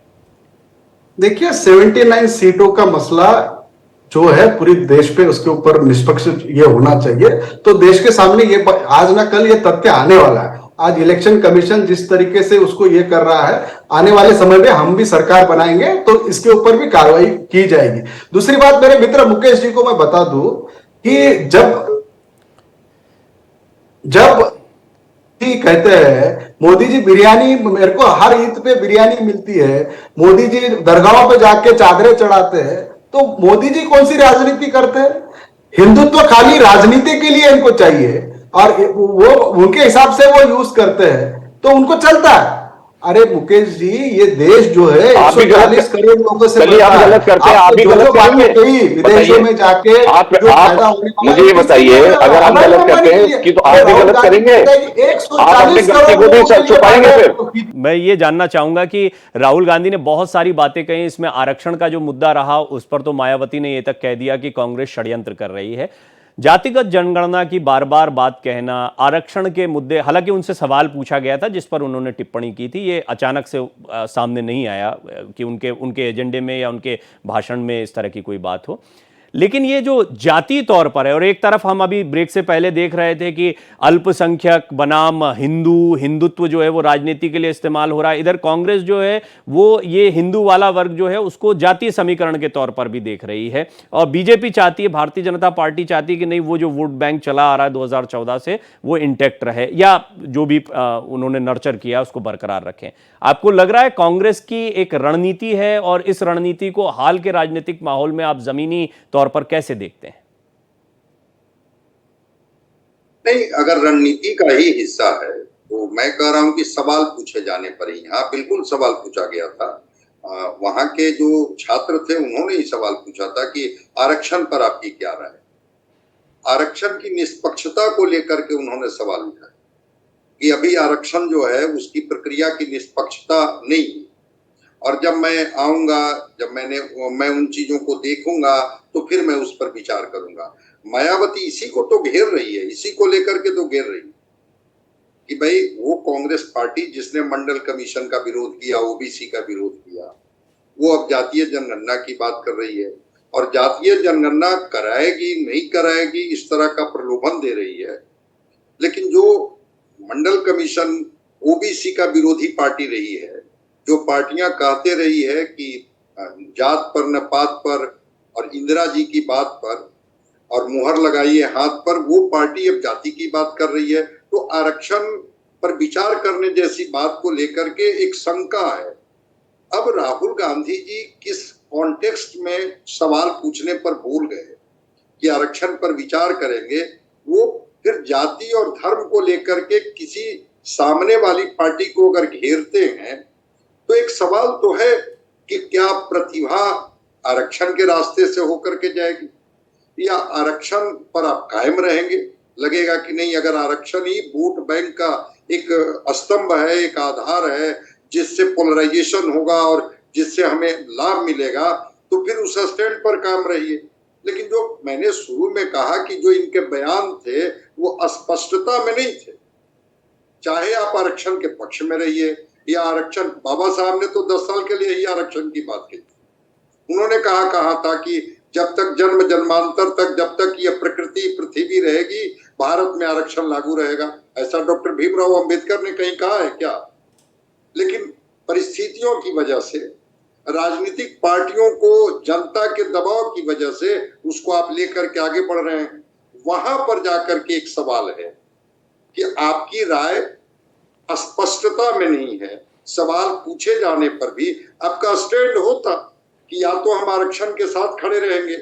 देखिए 79 सीटों का मसला जो है पूरी देश पे, उसके ऊपर निष्पक्ष ये होना चाहिए। तो देश के सामने ये आज ना कल ये तथ्य आने वाला है। आज इलेक्शन कमीशन जिस तरीके से उसको ये कर रहा है, आने वाले समय में हम भी सरकार बनाएंगे तो इसके ऊपर भी कार्रवाई की जाएगी। दूसरी बात, मेरे मित्र मुकेश जी को मैं बता दूं कि जब कहते हैं मोदी जी बिरयानी, मेरे को हर ईद पे बिरयानी मिलती है, मोदी जी दरगाहों पे जाके चादरें चढ़ाते हैं, तो मोदी जी कौन सी राजनीति करते हैं? हिंदुत्व खाली राजनीति के लिए इनको चाहिए और वो उनके हिसाब से वो यूज करते हैं तो उनको चलता है। अरे मुकेश जी, ये देश जो है 140 करोड़ लोगों से आप गलत करते हैं, आप भी गलत करेंगे विदेशों में जाके। मुझे ये बताइए, अगर हम गलत करते हैं कि तो आप भी गलत करेंगे, आप अपनी गलती को भी छुपाएंगे फिर। मैं ये जानना चाहूंगा कि राहुल गांधी ने बहुत सारी बातें कही, इसमें आरक्षण का जो मुद्दा रहा उस पर तो मायावती ने यह तक कह दिया कि कांग्रेस षड्यंत्र कर रही है। जातिगत जनगणना की बार बार बात कहना, आरक्षण के मुद्दे, हालांकि उनसे सवाल पूछा गया था जिस पर उन्होंने टिप्पणी की थी, ये अचानक से सामने नहीं आया कि उनके एजेंडे में या उनके भाषण में इस तरह की कोई बात हो। लेकिन ये जो जाति तौर पर है, और एक तरफ हम अभी ब्रेक से पहले देख रहे थे कि अल्पसंख्यक बनाम हिंदुत्व जो है वो राजनीति के लिए इस्तेमाल हो रहा है, इधर कांग्रेस जो है वो ये हिंदू वाला वर्ग जो है उसको जातीय समीकरण के तौर पर भी देख रही है। और बीजेपी चाहती है, भारतीय जनता पार्टी चाहती है कि नहीं, वो जो वोट बैंक चला आ रहा है 2014 से वो इंटैक्ट रहे, या जो भी उन्होंने नर्चर किया उसको बरकरार रखें। आपको लग रहा है कांग्रेस की एक रणनीति है, और इस रणनीति को हाल के राजनीतिक माहौल में आप जमीनी तौर पर कैसे देखते हैं? नहीं, अगर रणनीति का ही हिस्सा है तो मैं कह रहा हूं कि सवाल पूछे जाने पर ही, हाँ बिल्कुल सवाल पूछा गया था। वहां के जो छात्र थे उन्होंने ही सवाल पूछा था कि आरक्षण पर आपकी क्या राय है। आरक्षण की निष्पक्षता को लेकर के उन्होंने सवाल उठाया कि अभी आरक्षण जो है उसकी प्रक्रिया की निष्पक्षता नहीं है, और जब मैं आऊंगा, जब मैं उन चीजों को देखूंगा तो फिर मैं उस पर विचार करूंगा। मायावती इसी को तो घेर रही है, इसी को लेकर के तो घेर रही है कि भाई वो कांग्रेस पार्टी जिसने मंडल कमीशन का विरोध किया, ओबीसी का विरोध किया, वो अब जातीय जनगणना की बात कर रही है, और जातीय जनगणना कराएगी नहीं कराएगी इस तरह का प्रलोभन दे रही है। लेकिन जो मंडल कमीशन ओबीसी का विरोधी पार्टी रही है, जो पार्टियां कहते रही है कि जात पर न पात पर और इंदिरा जी की बात पर और मुहर लगाइए हाथ पर, वो पार्टी अब जाति की बात कर रही है। तो आरक्षण पर विचार करने जैसी बात को लेकर के एक शंका है। अब राहुल गांधी जी किस कॉन्टेक्स्ट में सवाल पूछने पर बोल गए कि आरक्षण पर विचार करेंगे, वो फिर जाति और धर्म को लेकर के किसी सामने वाली पार्टी को अगर घेरते हैं तो एक सवाल तो है कि क्या प्रतिभा आरक्षण के रास्ते से होकर के जाएगी, या आरक्षण पर आप कायम रहेंगे। लगेगा कि नहीं, अगर आरक्षण ही वोट बैंक का एक स्तंभ है, एक आधार है जिससे पोलराइजेशन होगा और जिससे हमें लाभ मिलेगा, तो फिर उस स्टैंड पर कायम रहिए। लेकिन जो मैंने शुरू में कहा कि जो इनके बयान थे वो अस्पष्टता में नहीं थे। चाहे आप आरक्षण के पक्ष में रहिए या आरक्षण, बाबा साहब ने तो 10 साल के लिए ही आरक्षण की बात की। उन्होंने कहा था कि जब तक जन्म जन्मांतर तक, जब तक ये प्रकृति पृथ्वी रहेगी, भारत में आरक्षण लागू रहेगा। ऐसा डॉक्टर भीमराव अंबेडकर ने कहीं कहा है क्या? लेकिन परिस्थितियों की वजह से, राजनीतिक पार्टियों को जनता के दबाव की वजह से उसको आप लेकर के आगे बढ़ रहे हैं। वहां पर जाकर के एक सवाल है कि आपकी राय अस्पष्टता में नहीं है। सवाल पूछे जाने पर भी आपका स्टैंड होता कि या तो हम आरक्षण के साथ खड़े रहेंगे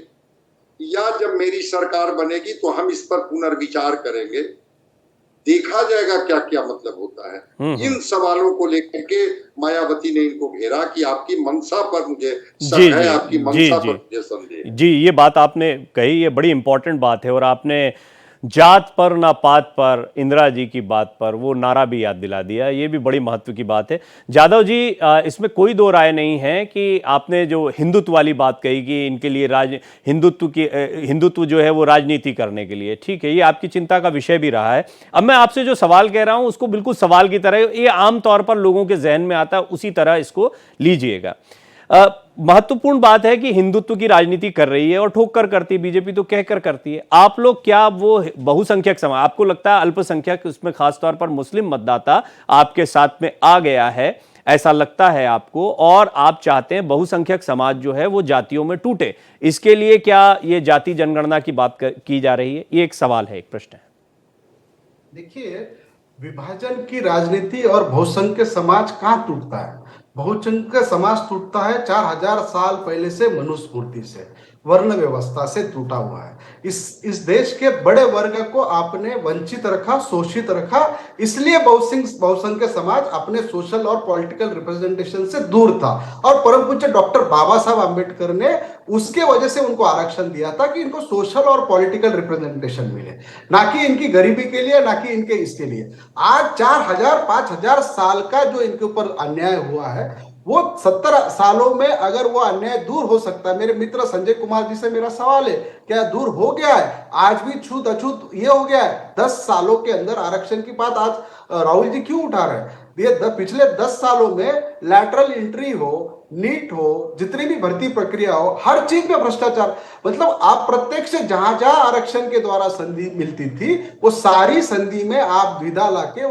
या जब मेरी सरकार बनेगी तो हम इस पर पुनर्विचार करेंगे, देखा जाएगा क्या क्या मतलब होता है। इन सवालों को लेकर के मायावती ने इनको घेरा कि आपकी मंशा पर मुझे शक है, आपकी मंशा पर मुझे संदेह। जी, ये बात आपने कही, ये बड़ी इंपॉर्टेंट बात है। और आपने जात पर ना पात पर, इंदिरा जी की बात पर वो नारा भी याद दिला दिया, ये भी बड़ी महत्व की बात है। जाधव जी, इसमें कोई दो राय नहीं है कि आपने जो हिंदुत्व वाली बात कही कि इनके लिए हिंदुत्व जो है वो राजनीति करने के लिए, ठीक है, ये आपकी चिंता का विषय भी रहा है। अब मैं आपसे जो सवाल कह रहा हूं उसको बिल्कुल सवाल की तरह, ये आमतौर पर लोगों के जहन में आता है, उसी तरह इसको लीजिएगा। महत्वपूर्ण बात है कि हिंदुत्व की राजनीति कर रही है और ठोक कर करती है बीजेपी, तो कहकर करती है। आप लोग क्या वो बहुसंख्यक समाज, आपको लगता है अल्पसंख्यक, उसमें खासतौर पर मुस्लिम मतदाता आपके साथ में आ गया है, ऐसा लगता है आपको, और आप चाहते हैं बहुसंख्यक समाज जो है वो जातियों में टूटे, इसके लिए क्या ये जाति जनगणना की बात की जा रही है? ये एक सवाल है, एक प्रश्न है। देखिए, विभाजन की राजनीति और बहुसंख्यक समाज कहां टूटता है? बहुसंख्यक समाज टूटता है 4000 साल पहले से मनुस्मृति से, वर्ण व्यवस्था से टूटा हुआ है। इस देश के बड़े वर्ग को आपने वंचित रखा, शोषित रखा, इसलिए बहुसंख्यक समाज अपने सोशल और पॉलिटिकल रिप्रेजेंटेशन से दूर था। और परम पूज्य डॉक्टर बाबा साहब आम्बेडकर ने उसके वजह से उनको आरक्षण दिया था कि इनको सोशल और पॉलिटिकल रिप्रेजेंटेशन मिले, ना कि इनकी गरीबी के लिए, ना कि इनके इसके लिए। आज 4000 5000 साल का जो इनके ऊपर अन्याय हुआ है, वो 70 सालों में अगर वो अन्याय दूर हो सकता है, मेरे मित्र संजय कुमार जी से मेरा सवाल है, क्या दूर हो गया है? आज भी छूत अछूत ये हो गया है? 10 सालों के अंदर आरक्षण की बात आज राहुल जी क्यों उठा रहे हैं? ये पिछले 10 सालों में लैटरल एंट्री हो, नीट हो, जितनी भी भर्ती प्रक्रिया हो, हर चीज में भ्रष्टाचार। मतलब आप प्रत्यक्ष जहां जहां आरक्षण के द्वारा संधि मिलती थी, वो सारी संधि में आप विदा लाके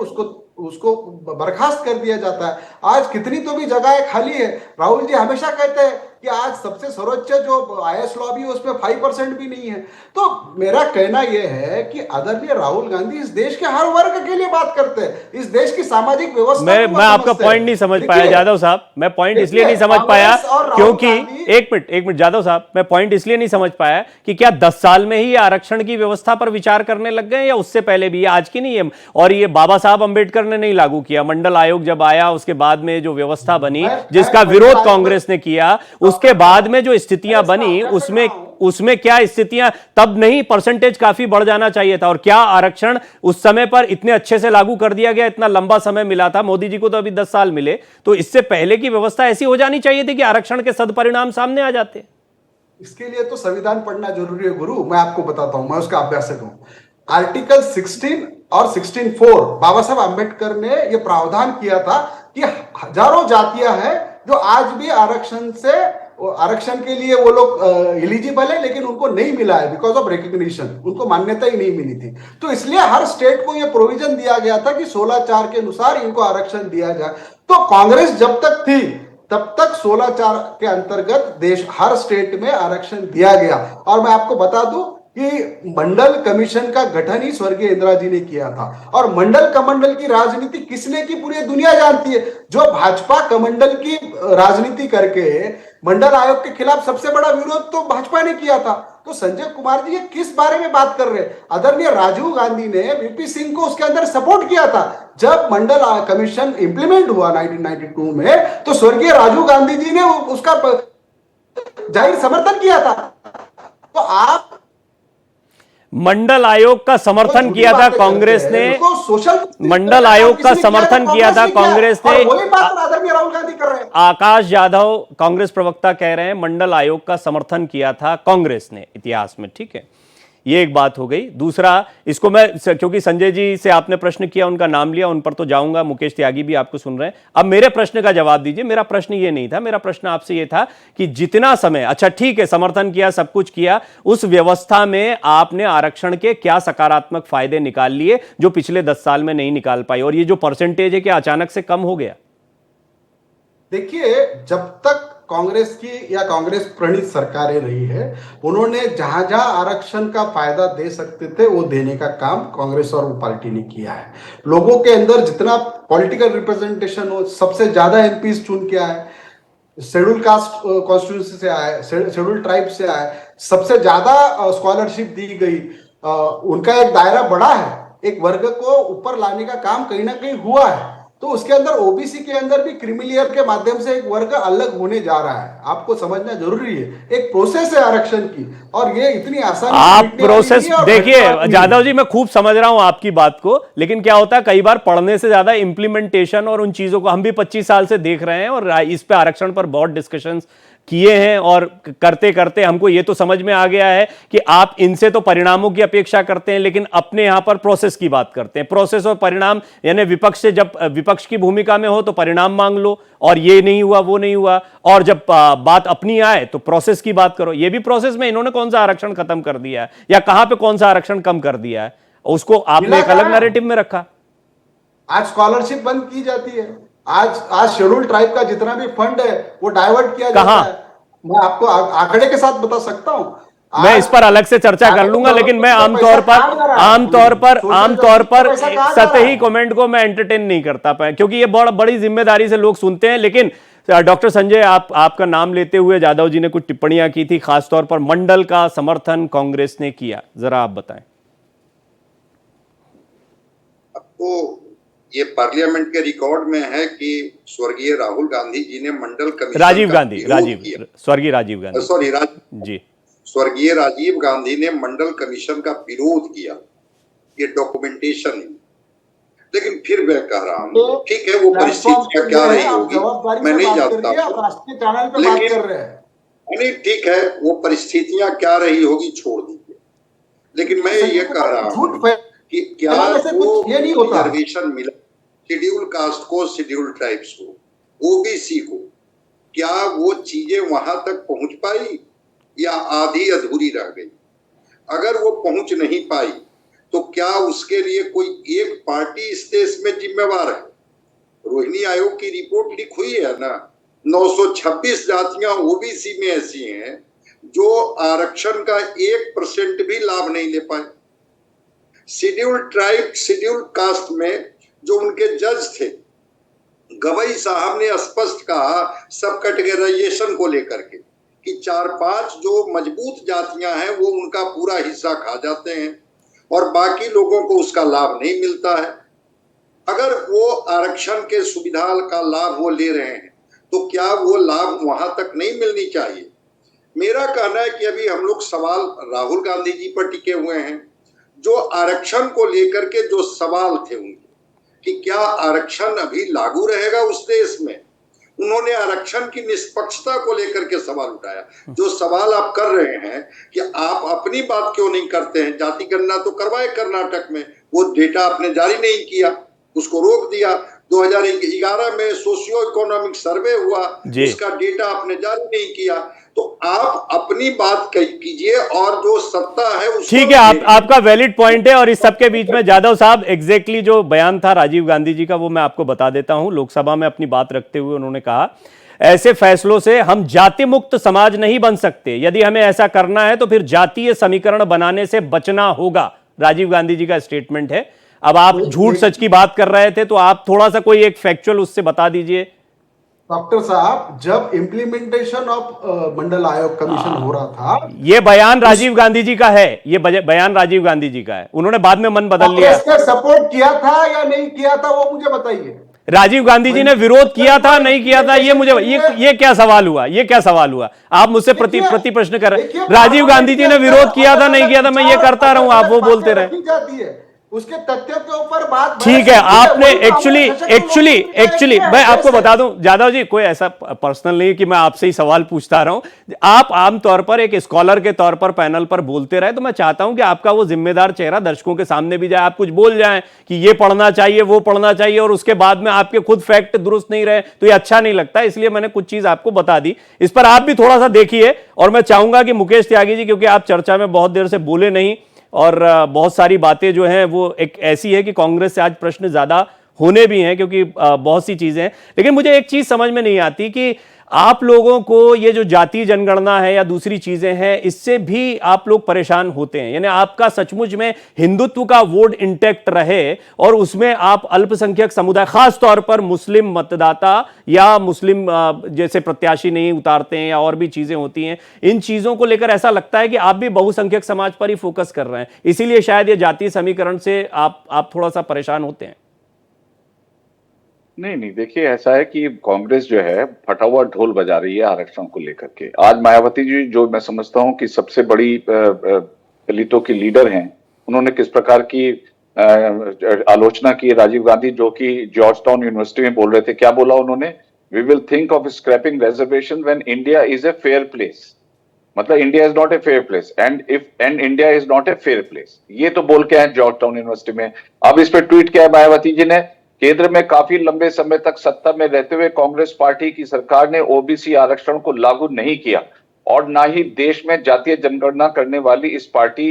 उसको बर्खास्त कर दिया जाता है। आज कितनी तो भी जगह खाली है। राहुल जी हमेशा कहते हैं कि आज सबसे सर्वोच्च जो आईएएस लॉबी है उसमें 5% भी नहीं है। तो मेरा कहना यह है कि आदरणीय राहुल गांधी इस देश के हर वर्ग के लिए बात करते हैं, इस देश की सामाजिक व्यवस्था। मैं आपका पॉइंट नहीं समझ पाया जाधव साहब, मैं पॉइंट इसलिए नहीं समझ पाया क्योंकि एक मिनट जाधव साहब, मैं पॉइंट इसलिए नहीं समझ पाया कि क्या 10 साल में ही आरक्षण की व्यवस्था पर विचार करने लग गए या उससे पहले भी? ये आज की नहीं है, और ये बाबा साहब अंबेडकर ने नहीं लागू किया। मंडल आयोग जब आया उसके बाद में जो व्यवस्था बनी, जिसका विरोध कांग्रेस ने किया, उसके बाद में जो स्थितियां बनी, उसमें क्या स्थितियां तब नहीं, परसेंटेज काफी बढ़ जाना चाहिए था। और क्या आरक्षण उस समय पर इतने अच्छे से लागू कर दिया गया? इतना लंबा समय मिला था, मोदी जी को तो अभी 10 साल मिले, तो इससे पहले की व्यवस्था ऐसी हो जानी चाहिए थी कि आरक्षण के सदपरिणाम सामने आ जाते। इसके लिए तो संविधान पढ़ना जरूरी है गुरु, मैं आपको बताता हूं, मैं उसका अभ्यासक हूं। आर्टिकल 16 और 16(4) बाबा साहब आम्बेडकर ने यह प्रावधान किया था कि हजारों जातियां हैं जो आज भी आरक्षण के लिए वो लोग एलिजिबल है, लेकिन उनको नहीं मिला है बिकॉज ऑफ रिकॉग्निशन, उनको मान्यता ही नहीं मिली थी। तो इसलिए हर स्टेट को ये प्रोविजन दिया गया था कि 16(4) के अनुसार इनको आरक्षण दिया जाए। तो कांग्रेस जब तक थी तब तक 16(4) के अंतर्गत देश हर स्टेट में आरक्षण दिया गया। और मैं आपको बता दूं कि मंडल कमीशन का गठन ही स्वर्गीय इंदिरा जी ने किया था। और मंडल कमंडल की राजनीति किसने की पूरी दुनिया जानती है। जो भाजपा कमंडल की राजनीति करके मंडल आयोग के खिलाफ सबसे बड़ा विरोध तो भाजपा ने किया था। तो संजय कुमार जी ये किस बारे में बात कर रहे हैं? आदरणीय राजीव गांधी ने वीपी सिंह को उसके अंदर सपोर्ट किया था। जब मंडल कमीशन इंप्लीमेंट हुआ 1992 में, तो स्वर्गीय राजीव गांधी जी ने उसका जाहिर समर्थन किया था। तो आप मंडल आयोग का समर्थन किया था कांग्रेस ने, मंडल आयोग का समर्थन किया था कांग्रेस ने। वही बात आदरणीय राहुल गांधी कर रहे हैं। आकाश यादव कांग्रेस प्रवक्ता कह रहे हैं मंडल आयोग का समर्थन किया था कांग्रेस ने इतिहास में, ठीक है, ये एक बात हो गई। दूसरा, इसको मैं, क्योंकि संजय जी से आपने प्रश्न किया, उनका नाम लिया, उन पर तो जाऊंगा, मुकेश त्यागी भी आपको सुन रहे हैं। अब मेरे प्रश्न का जवाब दीजिए। मेरा प्रश्न ये नहीं था, मेरा प्रश्न आपसे ये था कि जितना समय, अच्छा ठीक है, समर्थन किया, सब कुछ किया, उस व्यवस्था में आपने आरक्षण के क्या सकारात्मक फायदे निकाल लिए जो पिछले 10 साल में नहीं निकाल पाई, और ये जो परसेंटेज है क्या अचानक से कम हो गया? देखिए, जब तक कांग्रेस की या कांग्रेस प्रणीत सरकारें रही है, उन्होंने जहां जहां आरक्षण का फायदा दे सकते थे वो देने का काम कांग्रेस और वो पार्टी ने किया है। लोगों के अंदर जितना पॉलिटिकल रिप्रेजेंटेशन हो, सबसे ज्यादा एमपीज चुन के आए, शेड्यूल कास्ट कॉन्स्टिट्यूंसी से आए, शेड्यूल ट्राइब से आए, सबसे ज्यादा स्कॉलरशिप दी गई, उनका एक दायरा बड़ा है, एक वर्ग को ऊपर लाने का काम कहीं ना कहीं हुआ है। तो उसके अंदर ओबीसी के अंदर भी क्रीमिलियर के माध्यम से एक वर्ग अलग होने जा रहा है, आपको समझना जरूरी है। एक प्रोसेस है आरक्षण की, और ये इतनी आसान आप प्रोसेस देखिए जादव जी, मैं खूब समझ रहा हूं आपकी बात को, लेकिन क्या होता है कई बार पढ़ने से ज्यादा इंप्लीमेंटेशन और उन चीजों को, हम भी 25 साल से देख रहे हैं और इस पे आरक्षण पर बहुत डिस्कशंस किए हैं, और करते करते हमको ये तो समझ में आ गया है कि आप इनसे तो परिणामों की अपेक्षा करते हैं, लेकिन अपने यहां पर प्रोसेस की बात करते हैं। प्रोसेस और परिणाम, यानी विपक्ष से जब विपक्ष की भूमिका में हो तो परिणाम मांग लो, और ये नहीं हुआ, वो नहीं हुआ, और जब बात अपनी आए तो प्रोसेस की बात करो। ये भी प्रोसेस में इन्होंने कौन सा आरक्षण खत्म कर दिया है या कहां पे कौन सा आरक्षण कम कर दिया है, उसको आपने एक अलग नैरेटिव में रखा। आज स्कॉलरशिप बंद की जाती है, आज शेड्यूल ट्राइब का जितना भी फंड है वो डाइवर्ट किया जाता है। मैं आपको आंकड़े के साथ बता सकता हूं। मैं इस पर अलग से चर्चा कर लूंगा, लेकिन मैं आमतौर पर सतही कमेंट को मैं एंटरटेन नहीं करता पाया, क्योंकि ये बड़ी जिम्मेदारी से लोग सुनते हैं। लेकिन डॉक्टर संजय, आपका नाम लेते हुए जादव जी ने कुछ टिप्पणियां की थी, खासतौर पर मंडल का समर्थन कांग्रेस ने किया, जरा आप बताएं। आपको ये पार्लियामेंट के रिकॉर्ड में है कि स्वर्गीय राहुल गांधी जी ने मंडल कमीशन, स्वर्गीय राजीव गांधी ने मंडल कमीशन का विरोध किया, ये डॉक्यूमेंटेशन है। लेकिन फिर मैं कह रहा हूं, ठीक है, वो परिस्थितियां क्या रही होगी मैं नहीं जानता, लेकिन ठीक है, वो परिस्थितियां क्या रही होगी छोड़ दीजिए। लेकिन मैं ये कह रहा हूं कि क्या वो रिजर्वेशन मिला शेड्यूल कास्ट को, शेड्यूल ट्राइब्स को, ओबीसी को, क्या वो चीजें वहां तक पहुंच पाई या आधी अधूरी रह गई? अगर वो पहुंच नहीं पाई तो क्या उसके लिए कोई एक पार्टी इस देश में जिम्मेवार है? रोहिणी आयोग की रिपोर्ट लिख हुई है ना, 926 जातियां ओबीसी में ऐसी हैं जो आरक्षण का 1% भी लाभ नहीं ले पाए। शेड्यूल ट्राइब, शेड्यूल कास्ट में जो उनके जज थे, गवई साहब ने स्पष्ट कहा सब कैटेगराइजेशन को लेकर के कि 4-5 जो मजबूत जातियां हैं वो उनका पूरा हिस्सा खा जाते हैं और बाकी लोगों को उसका लाभ नहीं मिलता है। अगर वो आरक्षण के सुविधा का लाभ वो ले रहे हैं तो क्या वो लाभ वहां तक नहीं मिलनी चाहिए? मेरा कहना है कि अभी हम लोग सवाल राहुल गांधी जी पर टिके हुए हैं, जो आरक्षण को लेकर के जो सवाल थे उनके कि क्या आरक्षण अभी लागू रहेगा उस देश में, उन्होंने आरक्षण की निष्पक्षता को लेकर के सवाल उठाया। जो सवाल आप कर रहे हैं कि आप अपनी बात क्यों नहीं करते हैं, जाति गणना तो करवाए कर्नाटक में, वो डेटा आपने जारी नहीं किया, उसको रोक दिया। 2011 में सोशियो इकोनॉमिक सर्वे हुआ, उसका डेटा आपने जारी नहीं किया। तो आप अपनी बात कीजिए और जो सत्ता है उसको, ठीक है, आपका वैलिड पॉइंट है। और इस सबके बीच में जादव साहब, एग्जैक्टली जो बयान था राजीव गांधी जी का वो मैं आपको बता देता हूं। लोकसभा में अपनी बात रखते हुए उन्होंने कहा, ऐसे फैसलों से हम जाति मुक्त समाज नहीं बन सकते, यदि हमें ऐसा करना है तो फिर जातीय समीकरण बनाने से बचना होगा। राजीव गांधी जी का स्टेटमेंट है। अब आप झूठ सच की बात कर रहे थे तो आप थोड़ा सा कोई एक फैक्चुअल उससे बता दीजिए। डॉक्टर साहब, जब इम्प्लीमेंटेशन ऑफ मंडल आयोग कमीशन हो रहा था, ये बयान राजीव गांधी जी का है, ये बयान राजीव गांधी जी का है। उन्होंने बाद में मन बदल लिया। सपोर्ट किया था या नहीं किया था वो मुझे बताइए। राजीव गांधी जी ने विरोध किया था नहीं किया था, ये मुझे ये क्या सवाल हुआ, ये क्या सवाल हुआ? आप मुझसे प्रति प्रश्न कर रहे हैं। राजीव गांधी जी ने विरोध किया था नहीं किया था, मैं ये करता रहूं, आप वो बोलते रहे। उसके तथ्यों के ऊपर बात ठीक है, आपने एक्चुअली मैं आपको बता दूं जादव जी, कोई ऐसा पर्सनल नहीं है कि मैं आपसे ही सवाल पूछता रहा हूं। आप आमतौर पर एक स्कॉलर के तौर पर पैनल पर बोलते रहे, तो मैं चाहता हूं कि आपका वो जिम्मेदार चेहरा दर्शकों के सामने भी जाए, आप कुछ बोल जाएं कि ये पढ़ना चाहिए वो पढ़ना चाहिए, और उसके बाद में आपके खुद फैक्ट दुरुस्त नहीं रहे तो ये अच्छा नहीं लगता। इसलिए मैंने कुछ चीज आपको बता दी, इस पर आप भी थोड़ा सा देखिए। और मैं चाहूंगा कि मुकेश त्यागी जी, क्योंकि आप चर्चा में बहुत देर से बोले नहीं और बहुत सारी बातें जो हैं वो एक ऐसी है कि कांग्रेस से आज प्रश्न ज्यादा होने भी हैं, क्योंकि बहुत सी चीजें हैं। लेकिन मुझे एक चीज समझ में नहीं आती कि आप लोगों को ये जो जातीय जनगणना है या दूसरी चीजें हैं, इससे भी आप लोग परेशान होते हैं। यानी आपका सचमुच में हिंदुत्व का वोट इंटैक्ट रहे और उसमें आप अल्पसंख्यक समुदाय, खास तौर पर मुस्लिम मतदाता या मुस्लिम जैसे प्रत्याशी नहीं उतारते हैं या और भी चीजें होती हैं, इन चीजों को लेकर ऐसा लगता है कि आप भी बहुसंख्यक समाज पर ही फोकस कर रहे हैं, इसीलिए शायद ये जातीय समीकरण से आप थोड़ा सा परेशान होते हैं। नहीं, देखिए ऐसा है कि कांग्रेस जो है फटा हुआ ढोल बजा रही है आरक्षण को लेकर के। आज मायावती जी, जो मैं समझता हूं कि सबसे बड़ी दलितों की लीडर हैं, उन्होंने किस प्रकार की आलोचना की राजीव गांधी, जो कि जॉर्ज टाउन यूनिवर्सिटी में बोल रहे थे। क्या बोला उन्होंने? We will think of scrapping reservation when India is a fair place. मतलब India is not a fair place and India is not a fair place, ये तो बोल के आए जॉर्ज टाउन यूनिवर्सिटी में। अब इस पर ट्वीट किया है मायावती जी ने, केंद्र में काफी लंबे समय तक सत्ता में रहते हुए कांग्रेस पार्टी की सरकार ने ओबीसी आरक्षण को लागू नहीं किया और ना ही देश में जातीय जनगणना करने वाली इस पार्टी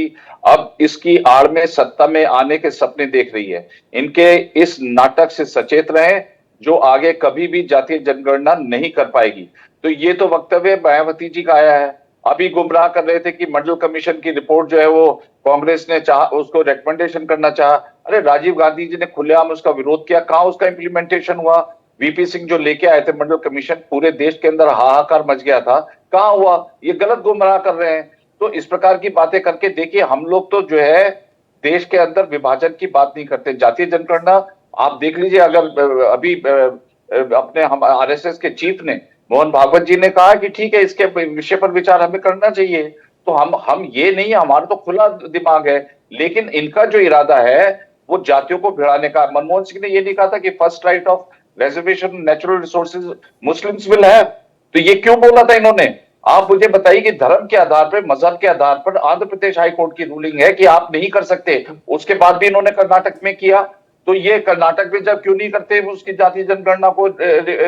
अब इसकी आड़ में सत्ता में आने के सपने देख रही है। इनके इस नाटक से सचेत रहें, जो आगे कभी भी जातीय जनगणना नहीं कर पाएगी। तो ये तो वक्तव्य मायावती जी का आया है। अभी गुमराह कर रहे थे कि मंडल कमीशन की रिपोर्ट जो है वो कांग्रेस ने उसको रिकमेंडेशन करना चाहा। अरे राजीव गांधी जी ने खुलेआम उसका विरोध किया, कहां उसका इंप्लीमेंटेशन हुआ? वीपी सिंह जो लेके आए थे मंडल कमीशन, पूरे देश के अंदर हाहाकार मच गया था, कहां हुआ? ये गलत गुमराह कर रहे हैं। तो इस प्रकार की बातें करके देखिए, हम लोग तो जो है देश के अंदर विभाजन की बात नहीं करते। जातीय जनगणना आप देख लीजिए, अगर अभी अपने हम आरएसएस के चीफ ने मोहन भागवत जी ने कहा कि ठीक है, इसके विषय पर विचार हमें करना चाहिए। तो हम ये नहीं, हमारा तो खुला दिमाग है, लेकिन इनका जो इरादा है वो जातियों को भिड़ाने का। मनमोहन सिंह ने ये नहीं कहा था कि first right of reservation natural resources Muslims will have? तो ये क्यों बोला था इन्होंने? आप मुझे बताइए कि धर्म के आधार पर, मजहब के आधार पर आंध्र प्रदेश हाई कोर्ट की रूलिंग है कि आप नहीं कर सकते, उसके बाद भी इन्होंने कर्नाटक में किया। तो ये कर्नाटक में जब क्यों नहीं करते उसकी जातीय जनगणना को,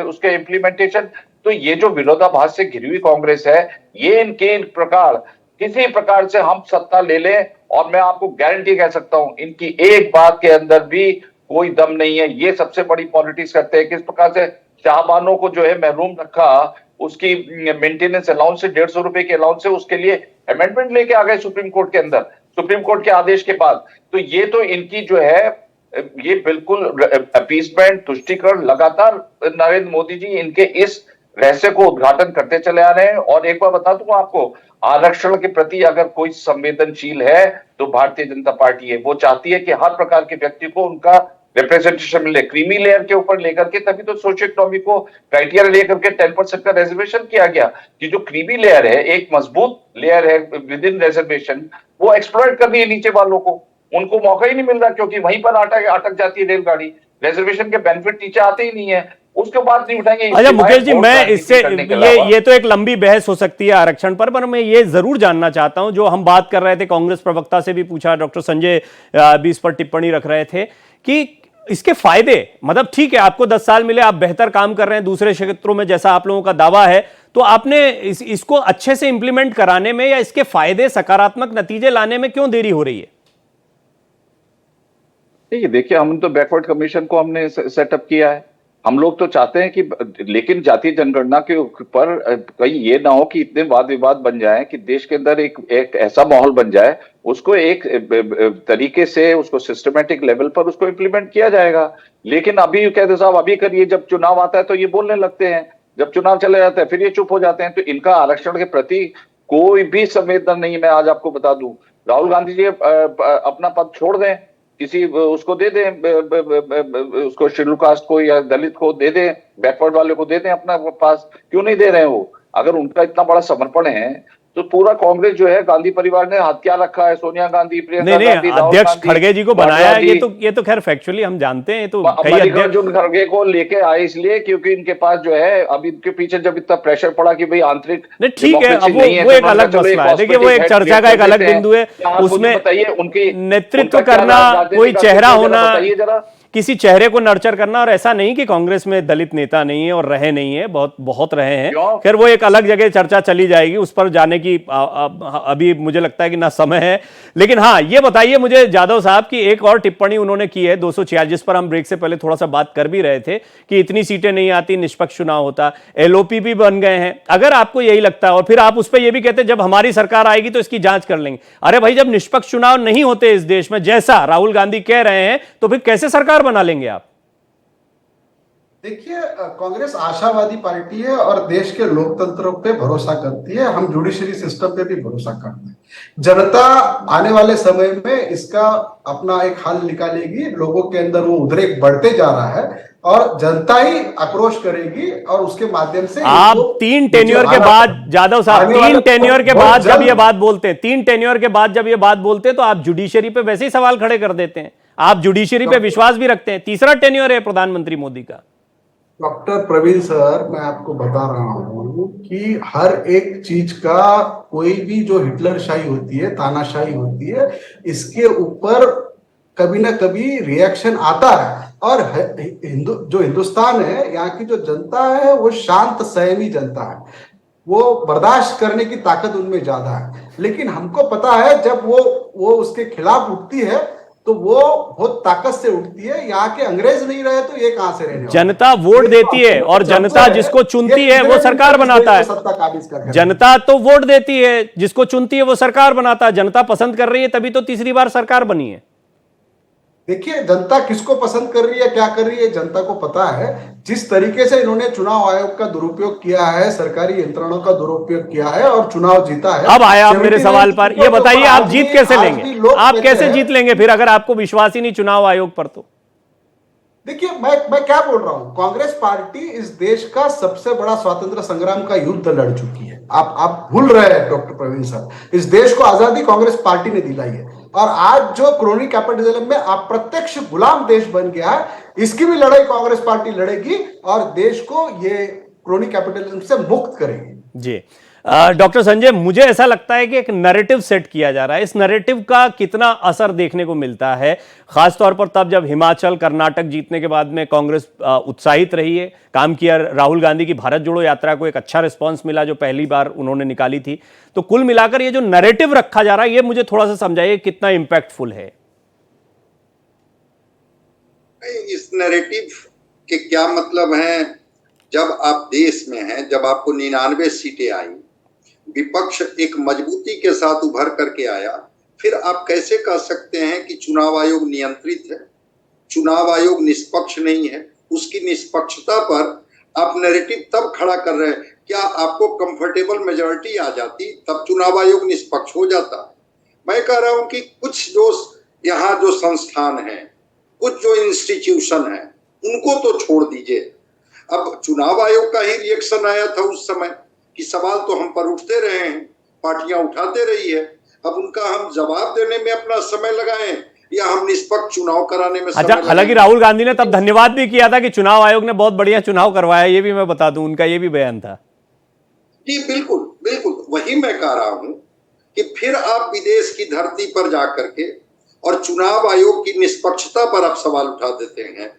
उसके इम्प्लीमेंटेशन? तो ये जो विरोधाभास से घिरी हुई कांग्रेस है, ये इनके प्रकार किसी प्रकार से हम सत्ता ले लें, और मैं आपको गारंटी कह सकता हूं इनकी एक बात के अंदर भी कोई दम नहीं है। ये सबसे बड़ी पॉलिटिक्स करते हैं। किस प्रकार से शाहबानों को जो है महरूम रखा, उसकी मेंटेनेंस अलाउंस से 150 रुपए के अलाउंस से, उसके लिए अमेंडमेंट लेके आ गए सुप्रीम कोर्ट के अंदर, सुप्रीम कोर्ट के आदेश के बाद। तो ये तो इनकी जो है ये बिल्कुल अपीसमेंट, तुष्टीकरण, लगातार नरेंद्र मोदी जी इनके इस रहस्य को उद्घाटन करते चले आ रहे हैं। और एक बार बता दूं आपको, आरक्षण के प्रति अगर कोई संवेदनशील है तो भारतीय जनता पार्टी है। वो चाहती है कि हर प्रकार के व्यक्ति को उनका रिप्रेजेंटेशन मिले। क्रीमी लेयर के ऊपर लेकर के, तभी तो सोशियो इकोनॉमिक को क्राइटेरिया लेकर के 10% का रिजर्वेशन किया गया कि जो क्रीमी लेयर है, एक मजबूत लेयर है विद इन रिजर्वेशन, वो एक्सप्लॉइट कर रही है नीचे वालों को। उनको मौका ही नहीं मिल रहा, क्योंकि वहीं पर अटक जाती है रेलगाड़ी। रिजर्वेशन के बेनिफिट नीचे आते ही नहीं है, उसके बाद नहीं उठाएंगे। अच्छा मुकेश जी, मैं इससे ये तो एक लंबी बहस हो सकती है आरक्षण पर मैं ये जरूर जानना चाहता हूं, जो हम बात कर रहे थे, कांग्रेस प्रवक्ता से भी पूछा, डॉक्टर संजय भी इस पर टिप्पणी रख रहे थे कि इसके फायदे, मतलब ठीक है आपको 10 साल मिले, आप बेहतर काम कर रहे हैं दूसरे क्षेत्रों में जैसा आप लोगों का दावा है, तो आपने इसको अच्छे से इंप्लीमेंट कराने में या इसके फायदे, सकारात्मक नतीजे लाने में क्यों देरी हो रही है? देखिए, हम तो बैकवर्ड कमीशन को हमने सेटअप किया है। हम लोग तो चाहते हैं कि, लेकिन जातीय जनगणना के ऊपर कहीं ये ना हो कि इतने वाद विवाद बन जाए कि देश के अंदर एक ऐसा माहौल बन जाए, उसको एक तरीके से, उसको सिस्टमेटिक लेवल पर उसको इम्प्लीमेंट किया जाएगा। लेकिन अभी कहते साहब अभी करिए, जब चुनाव आता है तो ये बोलने लगते हैं, जब चुनाव चले जाते हैं फिर ये चुप हो जाते हैं। तो इनका आरक्षण के प्रति कोई भी संवेदना नहीं। मैं आज आपको बता दूं, राहुल गांधी जी अपना पद छोड़ दें, किसी उसको दे दें, उसको शेड्यूल कास्ट को या दलित को दे दें, बैकवर्ड वाले को दे दें अपना पास, क्यों नहीं दे रहे हैं वो? अगर उनका इतना बड़ा समर्पण है तो पूरा कांग्रेस जो है, गांधी परिवार ने हथियार रखा है, सोनिया गांधी, प्रियंका नहीं गांधी, राहुल अध्यक्ष गांधी, खड़गे जी को बनाया है, ये तो खैर फैक्चुअली हम जानते हैं, ये तो कई अध्यक्ष मल्लिकार्जुन खड़गे को लेके आए इसलिए क्योंकि इनके पास जो है, अब इनके पीछे जब इतना प्रेशर पड़ा कि भाई आंतरिक नहीं, ठीक है, अब वो एक अलग मसला है। देखिए, वो एक चर्चा का एक अलग बिंदु है, उसमें बताइए उनके नेतृत्व करना, कोई चेहरा होना, किसी चेहरे को नर्चर करना, और ऐसा नहीं कि कांग्रेस में दलित नेता नहीं है और रहे नहीं है, बहुत रहे हैं। खैर वो एक अलग जगह चर्चा चली जाएगी, उस पर जाने की अभी मुझे लगता है कि ना समय है। लेकिन हाँ, ये बताइए मुझे जाधव साहब की एक और टिप्पणी उन्होंने की है 246, जिस पर हम ब्रेक से पहले थोड़ा सा बात कर भी रहे थे कि इतनी सीटें नहीं आती, निष्पक्ष चुनाव होता, एलओपी भी बन गए हैं। अगर आपको यही लगता है और फिर आप उस पर यह भी कहते हैं जब हमारी सरकार आएगी तो इसकी जांच कर लेंगे, अरे भाई जब निष्पक्ष चुनाव नहीं होते इस देश में, जैसा राहुल गांधी कह रहे हैं, तो फिर कैसे सरकार बना लेंगे आप? देखिए, कांग्रेस आशावादी पार्टी है और देश के लोकतंत्र पे भरोसा करती है। हम जुडिशरी सिस्टम पे भी भरोसा करते हैं। जनता आने वाले समय में इसका अपना एक हल निकालेगी। लोगों के अंदर वो उद्रेक बढ़ते जा रहा है और जनता ही आक्रोश करेगी और उसके माध्यम से आप 3 टेन्योर के बाद, जाधव साहब 3 टेन्योर के बाद जब ये बात बोलते हैं, 3 टेन्योर के बाद जब ये बात बोलते हैं, तो आप जुडिशरी पे वैसे ही सवाल खड़े कर देते हैं। आप जुडिशरी पे विश्वास भी रखते हैं। तीसरा टेन्योर है प्रधानमंत्री मोदी का। डॉक्टर प्रवीण सर, मैं आपको बता रहा हूं कि हर एक चीज का, कोई भी जो हिटलरशाही होती है, तानाशाही होती है, इसके ऊपर कभी ना कभी रिएक्शन आता है। और जो हिंदुस्तान है, यहाँ की जो जनता है, वो शांत संयमी जनता है, वो बर्दाश्त करने की ताकत उनमें ज्यादा है। लेकिन हमको पता है जब वो उसके खिलाफ उठती है तो वो बहुत ताकत से उठती है। यहाँ के अंग्रेज नहीं रहे तो ये कहां से रहने वाले? जनता वोट देती है और जनता जिसको चुनती है वो सरकार बनाता है। सत्ता काबिज कर जनता तो वोट देती है, जिसको चुनती है वो सरकार बनाता है। जनता पसंद कर रही है तभी तो तीसरी बार सरकार बनी है। देखिए, जनता किसको पसंद कर रही है, क्या कर रही है, जनता को पता है। जिस तरीके से इन्होंने चुनाव आयोग का दुरुपयोग किया है, सरकारी यंत्रणों का दुरुपयोग किया है और चुनाव जीता है। अब आया आप मेरे सवाल पर, ये बताइए आप जीत कैसे लेंगे? आप कैसे जीत लेंगे फिर अगर आपको विश्वास ही नहीं चुनाव आयोग पर? तो देखिए, मैं क्या बोल रहा हूं, कांग्रेस पार्टी इस देश का सबसे बड़ा स्वतंत्र संग्राम का युद्ध लड़ चुकी है। आप भूल रहे हैं डॉक्टर प्रवीण सर। इस देश को आजादी कांग्रेस पार्टी ने दिलाई है और आज जो क्रोनी कैपिटलिज्म में अप्रत्यक्ष गुलाम देश बन गया है, इसकी भी लड़ाई कांग्रेस पार्टी लड़ेगी और देश को ये क्रोनी कैपिटलिज्म से मुक्त करेगी। जी डॉक्टर संजय, मुझे ऐसा लगता है कि एक नैरेटिव सेट किया जा रहा है। इस नैरेटिव का कितना असर देखने को मिलता है, खासतौर पर तब जब हिमाचल, कर्नाटक जीतने के बाद में कांग्रेस उत्साहित रही है, काम किया। राहुल गांधी की भारत जोड़ो यात्रा को एक अच्छा रिस्पांस मिला जो पहली बार उन्होंने निकाली थी। तो कुल मिलाकर ये जो नैरेटिव रखा जा रहा है, ये मुझे थोड़ा सा समझाइए कितना इंपैक्टफुल है। इस नैरेटिव के क्या मतलब है? जब आप देश में हैं, जब आपको 99 सीटें आई, विपक्ष एक मजबूती के साथ उभर करके आया, फिर आप कैसे कह सकते हैं कि चुनाव आयोग नियंत्रित है, चुनाव आयोग निष्पक्ष नहीं है? उसकी निष्पक्षता पर आप नैरेटिव तब खड़ा कर रहे हैं। क्या आपको कंफर्टेबल मेजॉरिटी आ जाती तब चुनाव आयोग निष्पक्ष हो जाता? मैं कह रहा हूं कि कुछ जो यहाँ जो संस्थान है, कुछ जो इंस्टीट्यूशन है, उनको तो छोड़ दीजिए। अब चुनाव आयोग का ही रिएक्शन आया था उस समय कि सवाल तो हम पर उठते रहे हैं, पार्टियां उठाते रही है, अब उनका हम जवाब देने में अपना समय लगाएं या हम निष्पक्ष चुनाव कराने में? अच्छा, हालांकि राहुल गांधी ने तब धन्यवाद भी किया था कि चुनाव आयोग ने बहुत बढ़िया चुनाव करवाया, ये भी मैं बता दूं, उनका ये भी बयान था। जी बिल्कुल बिल्कुल, वही मैं कह रहा हूं कि फिर आप विदेश की धरती पर जाकर के और चुनाव आयोग की निष्पक्षता पर आप सवाल उठा देते हैं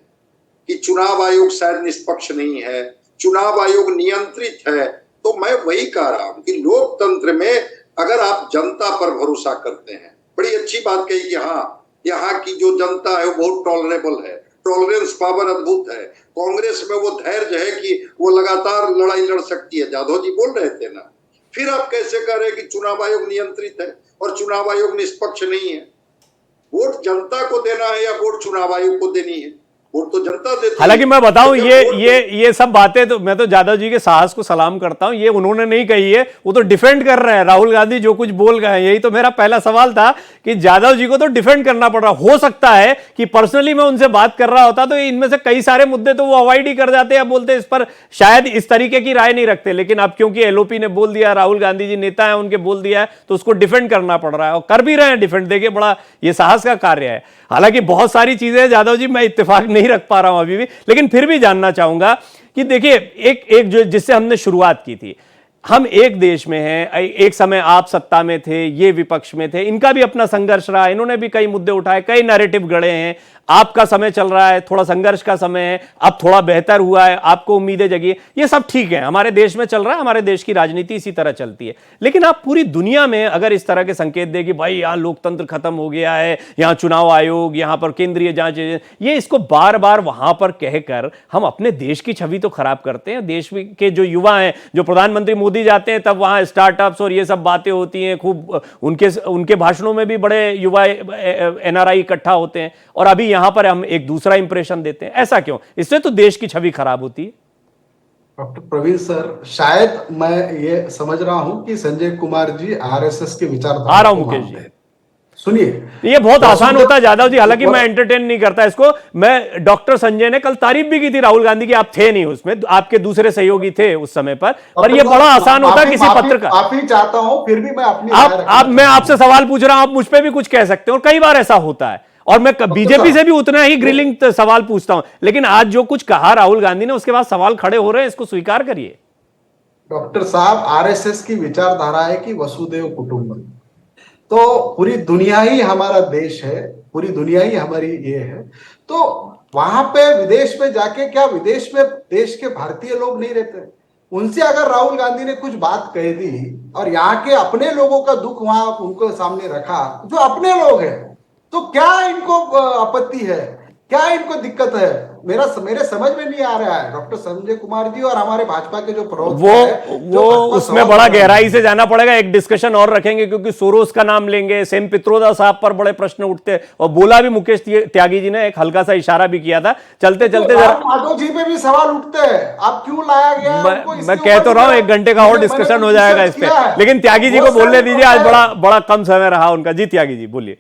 कि चुनाव आयोग शायद निष्पक्ष नहीं है, चुनाव आयोग नियंत्रित है। तो मैं वही कह रहा हूं कि लोकतंत्र में अगर आप जनता पर भरोसा करते हैं, बड़ी अच्छी बात कही कि हाँ, यहाँ की जो जनता है वो बहुत टॉलरेबल है, टॉलरेंस पावर अद्भुत है। कांग्रेस में वो धैर्य है कि वो लगातार लड़ाई लड़ सकती है। जाधव जी बोल रहे थे ना, फिर आप कैसे कह रहे हैं कि चुनाव आयोग नियंत्रित है और चुनाव आयोग निष्पक्ष नहीं है? वोट जनता को देना है या वोट चुनाव आयोग को देनी है? वोट तो जनता देती है। हालांकि मैं बताऊं, तो ये सब बातें तो मैं तो यादव जी के साहस को सलाम करता हूं, ये उन्होंने नहीं कही है, वो तो डिफेंड कर रहे हैं। राहुल गांधी जो कुछ बोल गए हैं, यही तो मेरा पहला सवाल था कि यादव जी को तो डिफेंड करना पड़ रहा। हो सकता है कि पर्सनली मैं उनसे बात कर रहा होता तो इनमें से कई सारे मुद्दे तो वो अवॉइड ही कर जाते हैं, बोलते इस पर शायद इस तरीके की राय नहीं रखते। लेकिन अब क्योंकि एलओपी ने बोल दिया, राहुल गांधी जी नेता है उनके बोल दिया है, तो उसको डिफेंड करना पड़ रहा है और कर भी रहे हैं डिफेंड। देखिए बड़ा ये साहस का कार्य है। हालांकि बहुत सारी चीजें यादव जी मैं इत्तेफाक नहीं रख पा रहा हूं अभी भी, लेकिन फिर भी जानना चाहूंगा कि देखिए एक जो जिससे हमने शुरुआत की थी, हम एक देश में हैं, एक समय आप सत्ता में थे, ये विपक्ष में थे, इनका भी अपना संघर्ष रहा, इन्होंने भी कई मुद्दे उठाए, कई नैरेटिव गढ़े हैं। आपका समय चल रहा है, थोड़ा संघर्ष का समय है, अब थोड़ा बेहतर हुआ है, आपको उम्मीदें जगी, ये सब ठीक है, हमारे देश में चल रहा है, हमारे देश की राजनीति इसी तरह चलती है। लेकिन आप पूरी दुनिया में अगर इस तरह के संकेत दें कि भाई यहां लोकतंत्र खत्म हो गया है, यहां चुनाव आयोग, यहां पर केंद्रीय जांच, ये इसको बार बार वहां पर कहकर हम अपने देश की छवि तो खराब करते हैं। देश के जो युवा हैं, जो प्रधानमंत्री मोदी जाते हैं तब वहां स्टार्टअप्स और ये सब बातें होती हैं, खूब उनके भाषणों में भी बड़े युवा एनआरआई इकट्ठा होते हैं, और अभी यहां पर हम एक दूसरा इंप्रेशन देते हैं। ऐसा क्यों? इससे तो देश की छवि खराब होती है। डॉक्टर प्रवीण सर, शायद मैं ये समझ रहा हूं कि संजय कुमार जी आरएसएस के विचारधारा आ रहा हूं मुकेश जी, सुनिए, ये बहुत आसान होता है यादव जी, हालांकि मैं एंटरटेन नहीं करता इसको। मैं डॉक्टर संजय ने कल तारीफ भी की थी राहुल गांधी की, आप थे नहीं उसमें, आपके दूसरे सहयोगी थे उस समय पर ये बड़ा आसान होता है किसी पत्रकार। माफी चाहता हूं, फिर भी मैं अपनी आप मैं आपसे सवाल पूछ रहा हूं, आप मुझ पर भी कुछ कह सकते हो, और कई बार ऐसा होता है, और मैं बीजेपी से भी उतना ही ग्रिलिंग सवाल पूछता हूं। लेकिन आज जो कुछ कहा राहुल गांधी ने, उसके बाद सवाल खड़े हो रहे हैं, इसको स्वीकार करिए। डॉक्टर साहब, आरएसएस की विचारधारा है कि वसुदेव कुटुंबकम, तो पूरी दुनिया ही हमारा देश है, पूरी दुनिया ही हमारी ये है। तो वहां पे विदेश में जाके, क्या विदेश में देश के भारतीय लोग नहीं रहते? उनसे अगर राहुल गांधी ने कुछ बात कह दी और यहाँ के अपने लोगों का दुख वहां उनको सामने रखा, जो अपने लोग हैं, तो क्या इनको आपत्ति है? क्या इनको दिक्कत है? मेरे समझ में नहीं आ रहा है। डॉक्टर संजय कुमार जी और हमारे भाजपा के जो वो उसमें बड़ा गहराई से जाना पड़ेगा, एक डिस्कशन और रखेंगे, क्योंकि सोरोस का नाम लेंगे, सेम पित्रोदा साहब पर बड़े प्रश्न उठते हैं, और बोला भी मुकेश त्यागी जी ने, एक हल्का सा इशारा भी किया था। चलते चलते माधव जी पे भी सवाल उठते हैं, आप क्यों लाया गया? मैं कह तो रहा हूं, 1 घंटे का और डिस्कशन हो जाएगा इस पे, लेकिन त्यागी जी को बोलने दीजिए, आज बड़ा कम समय रहा उनका। जी त्यागी जी बोलिए।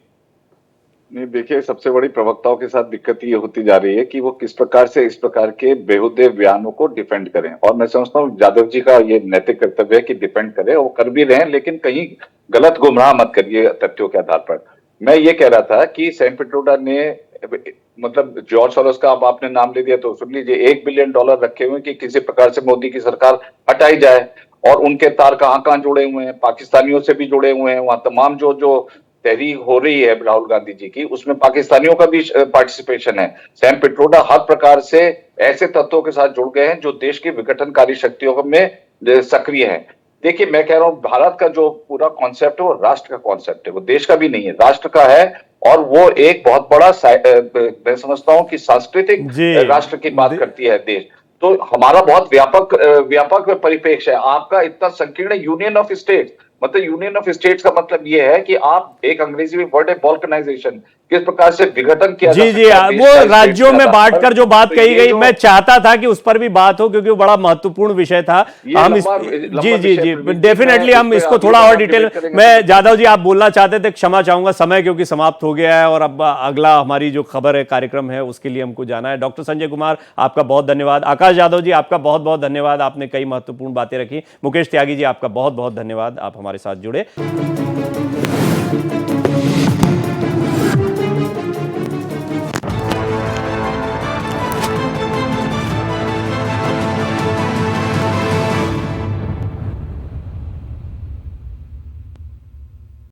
नहीं, देखिए, सबसे बड़ी प्रवक्ताओं के साथ दिक्कत ये होती जा रही है कि वो किस प्रकार से इस प्रकार के बेहुदे बयानों को डिफेंड करें, और मैं समझता हूँ यादव जी का ये नैतिक कर्तव्य है कि डिफेंड करें, और कर भी रहे हैं, लेकिन कहीं गलत गुमराह मत करिए तथ्यों के आधार पर। मैं ये कह रहा था कि सैम पिट्रोडा ने, मतलब जॉर्ज सोरोस का अब आपने नाम ले दिया तो सुन लीजिए, $1 बिलियन रखे हुए कि किसी प्रकार से मोदी की सरकार हटाई जाए, और उनके तार कहां जुड़े हुए हैं, पाकिस्तानियों से भी जुड़े हुए हैं। वहां तमाम जो तहरीक हो रही है राहुल गांधी जी की, उसमें पाकिस्तानियों का भी पार्टिसिपेशन है। सैम पिट्रोडा हर प्रकार से ऐसे तत्वों के साथ जुड़ गए हैं जो देश की विघटनकारी शक्तियों में सक्रिय हैं। देखिए, मैं कह रहा हूं, भारत का जो पूरा कॉन्सेप्ट है वो राष्ट्र का कॉन्सेप्ट है, वो देश का भी नहीं है, राष्ट्र का है, और वो एक बहुत बड़ा, मैं समझता हूं कि सांस्कृतिक राष्ट्र की बात करती है देश। तो हमारा बहुत व्यापक परिप्रेक्ष्य है। आपका इतना संकीर्ण यूनियन ऑफ स्टेट्स, मतलब यूनियन ऑफ स्टेट्स का मतलब यह है कि आप, एक अंग्रेजी में वर्ड है बॉल्कनाइजेशन, किस प्रकार से विघटन किया जी जी, वो राज्यों में बांटकर जो बात कही गई, मैं चाहता था कि उस पर भी बात हो, क्योंकि वो बड़ा महत्वपूर्ण विषय था। हम जी डेफिनेटली हम इसको थोड़ा और डिटेल में, यादव जी आप बोलना चाहते थे, क्षमा चाहूंगा, समय क्योंकि समाप्त हो गया है, और अब अगला हमारी जो खबर है, कार्यक्रम है, उसके लिए हमको जाना है। डॉक्टर संजय कुमार, आपका बहुत धन्यवाद। आकाश यादव जी, आपका बहुत बहुत धन्यवाद, आपने कई महत्वपूर्ण बातें रखी। मुकेश त्यागी जी, आपका बहुत बहुत धन्यवाद, आप हमारे साथ जुड़े।